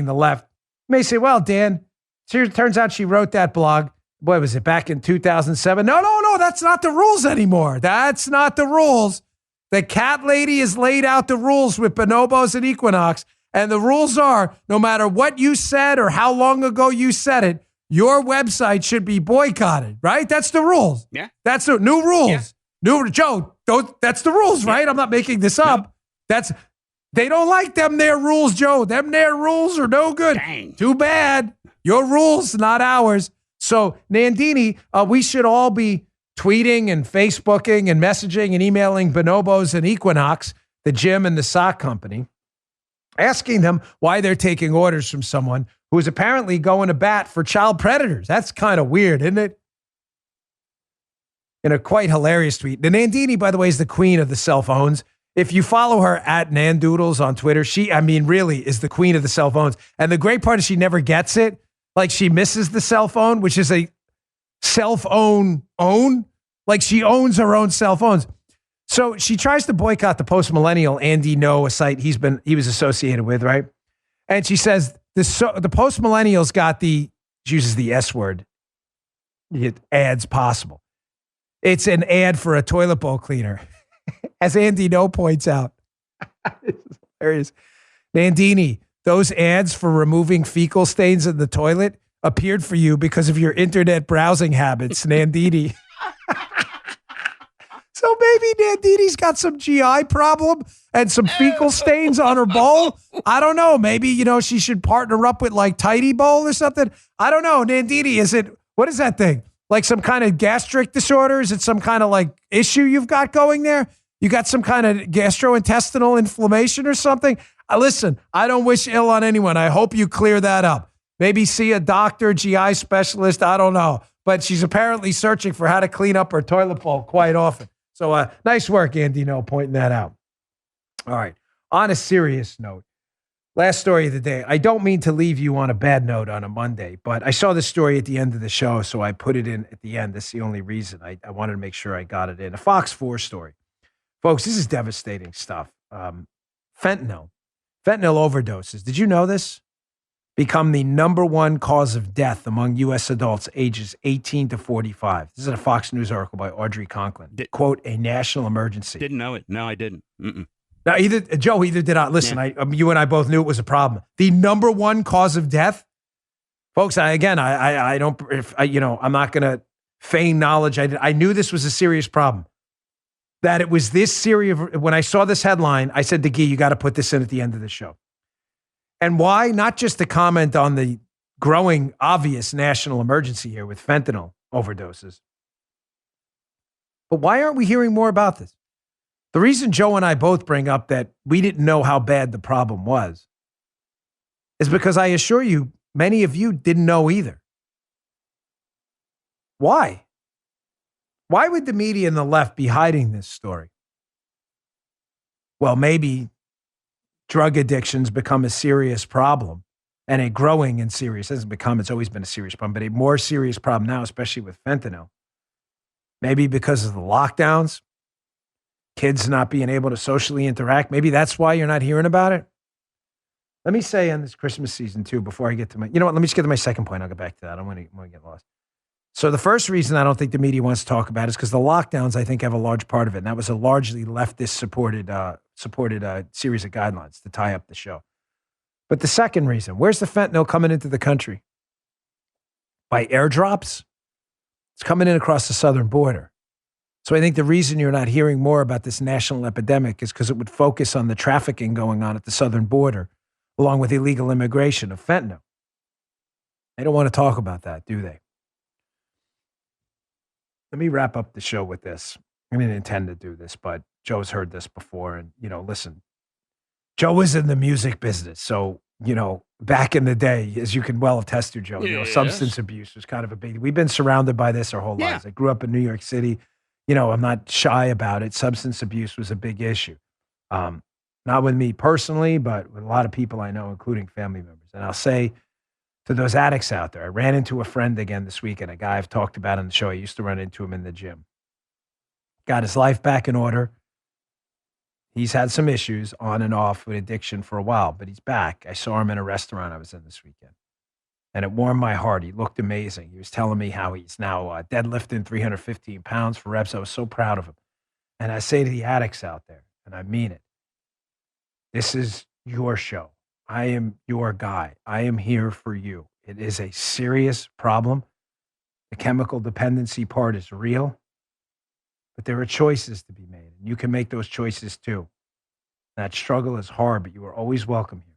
the left, may say, well, Dan, it turns out she wrote that blog. Boy, was it back in 2007? No, that's not the rules anymore. That's not the rules. The cat lady has laid out the rules with Bonobos and Equinox. And the rules are, no matter what you said or how long ago you said it, your website should be boycotted, right? That's the rules. Yeah. That's the new rules. Yeah. Joe, that's the rules, right? I'm not making this up. They don't like them their rules, Joe. Them their rules are no good. Dang. Too bad. Your rules, not ours. So, Nandini, we should all be tweeting and Facebooking and messaging and emailing Bonobos and Equinox, the gym and the sock company, asking them why they're taking orders from someone who is apparently going to bat for child predators. That's kind of weird, isn't it? In a quite hilarious tweet. The Nandini, by the way, is the queen of the cell phones. If you follow her at Nandoodles on Twitter, she really is the queen of the cell phones. And the great part is she never gets it. Like she misses the cell phone, which is a self-own. Like she owns her own cell phones. So she tries to boycott the Post Millennial, Andy No, a site he was associated with, right? And she says the Post Millennial's got she uses the S word, ads possible. It's an ad for a toilet bowl cleaner. As Andy No points out. This is hilarious. Nandini, those ads for removing fecal stains in the toilet appeared for you because of your internet browsing habits, Nandini. So maybe Nandini's got some GI problem and some fecal stains on her bowl. I don't know. Maybe, she should partner up with like Tidy Bowl or something. I don't know. Nandini, what is that thing? Like some kind of gastric disorder? Is it some kind of like issue you've got going there? You got some kind of gastrointestinal inflammation or something? Listen, I don't wish ill on anyone. I hope you clear that up. Maybe see a doctor, GI specialist. I don't know. But she's apparently searching for how to clean up her toilet bowl quite often. So nice work, Andy, pointing that out. All right. On a serious note, last story of the day. I don't mean to leave you on a bad note on a Monday, but I saw the story at the end of the show, so I put it in at the end. That's the only reason. I wanted to make sure I got it in. A Fox 4 story. Folks, this is devastating stuff. Fentanyl overdoses. Did you know this? Become the number one cause of death among U.S. adults ages 18 to 45. This is a Fox News article by Audrey Conklin. Quote, a national emergency. Didn't know it. No, I didn't. Mm-mm. Now, either did I. Listen, Yeah. You and I both knew it was a problem. The number one cause of death, folks. I'm not going to feign knowledge. I knew this was a serious problem. That it was this serious. When I saw this headline, I said to Guy, you got to put this in at the end of the show. And why? Not just to comment on the growing obvious national emergency here with fentanyl overdoses, but why aren't we hearing more about this? The reason Joe and I both bring up that we didn't know how bad the problem was is because I assure you, many of you didn't know either. Why? Why would the media and the left be hiding this story? Well, maybe drug addictions become a serious problem and a growing and serious, it hasn't become, it's always been a serious problem, but a more serious problem now, especially with fentanyl. Maybe because of the lockdowns, kids not being able to socially interact. Maybe that's why you're not hearing about it. Let me say on this Christmas season too, before I get to let me just get to my second point. I'll get back to that. I don't want to get lost. So the first reason I don't think the media wants to talk about it is because the lockdowns, I think, have a large part of it. And that was a largely leftist supported series of guidelines to tie up the show. But the second reason, where's the fentanyl coming into the country? By airdrops? It's coming in across the southern border. So I think the reason you're not hearing more about this national epidemic is because it would focus on the trafficking going on at the southern border, along with illegal immigration of fentanyl. They don't want to talk about that, do they? Let me wrap up the show with this. I didn't intend to do this, but Joe's heard this before. And, listen, Joe was in the music business. So, back in the day, as you can well attest to, Joe, Yes. substance abuse was kind of a big, we've been surrounded by this our whole lives. I grew up in New York City. I'm not shy about it. Substance abuse was a big issue. Not with me personally, but with a lot of people I know, including family members. And I'll say to those addicts out there, I ran into a friend again this weekend, a guy I've talked about on the show. I used to run into him in the gym. Got his life back in order. He's had some issues on and off with addiction for a while, but he's back. I saw him in a restaurant I was in this weekend, and it warmed my heart. He looked amazing. He was telling me how he's now deadlifting 315 pounds for reps. I was so proud of him. And I say to the addicts out there, and I mean it, this is your show. I am your guy. I am here for you. It is a serious problem. The chemical dependency part is real, but there are choices to be made, and you can make those choices too. That struggle is hard, but you are always welcome here.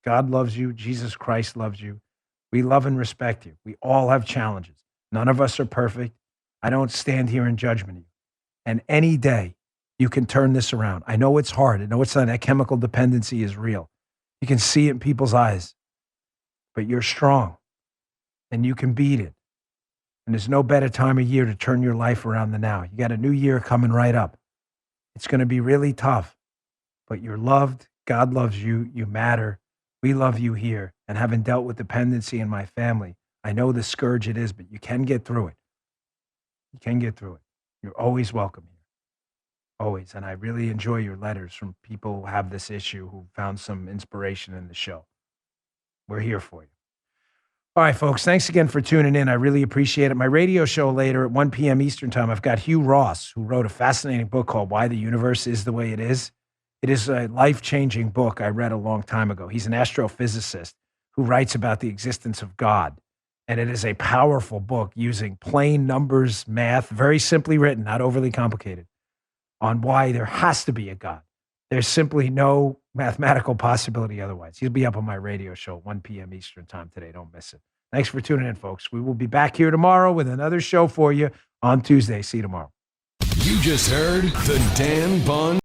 God loves you. Jesus Christ loves you. We love and respect you. We all have challenges. None of us are perfect. I don't stand here in judgment of you. And any day, you can turn this around. I know it's hard. I know it's not, that chemical dependency is real. You can see it in people's eyes, but you're strong and you can beat it. And there's no better time of year to turn your life around than now. You got a new year coming right up. It's going to be really tough, but you're loved. God loves you. You matter. We love you here. And having dealt with dependency in my family, I know the scourge it is, but you can get through it. You can get through it. You're always welcome here. Always. And I really enjoy your letters from people who have this issue, who found some inspiration in the show. We're here for you. All right, folks, thanks again for tuning in. I really appreciate it. My radio show later at 1 p.m. Eastern time, I've got Hugh Ross, who wrote a fascinating book called Why the Universe is the Way It Is. It is a life-changing book I read a long time ago. He's an astrophysicist who writes about the existence of God. And it is a powerful book using plain numbers, math, very simply written, not overly complicated, on why there has to be a God. There's simply no mathematical possibility otherwise. He'll be up on my radio show, 1 p.m. Eastern time today. Don't miss it. Thanks for tuning in, folks. We will be back here tomorrow with another show for you on Tuesday. See you tomorrow. You just heard the Dan Bon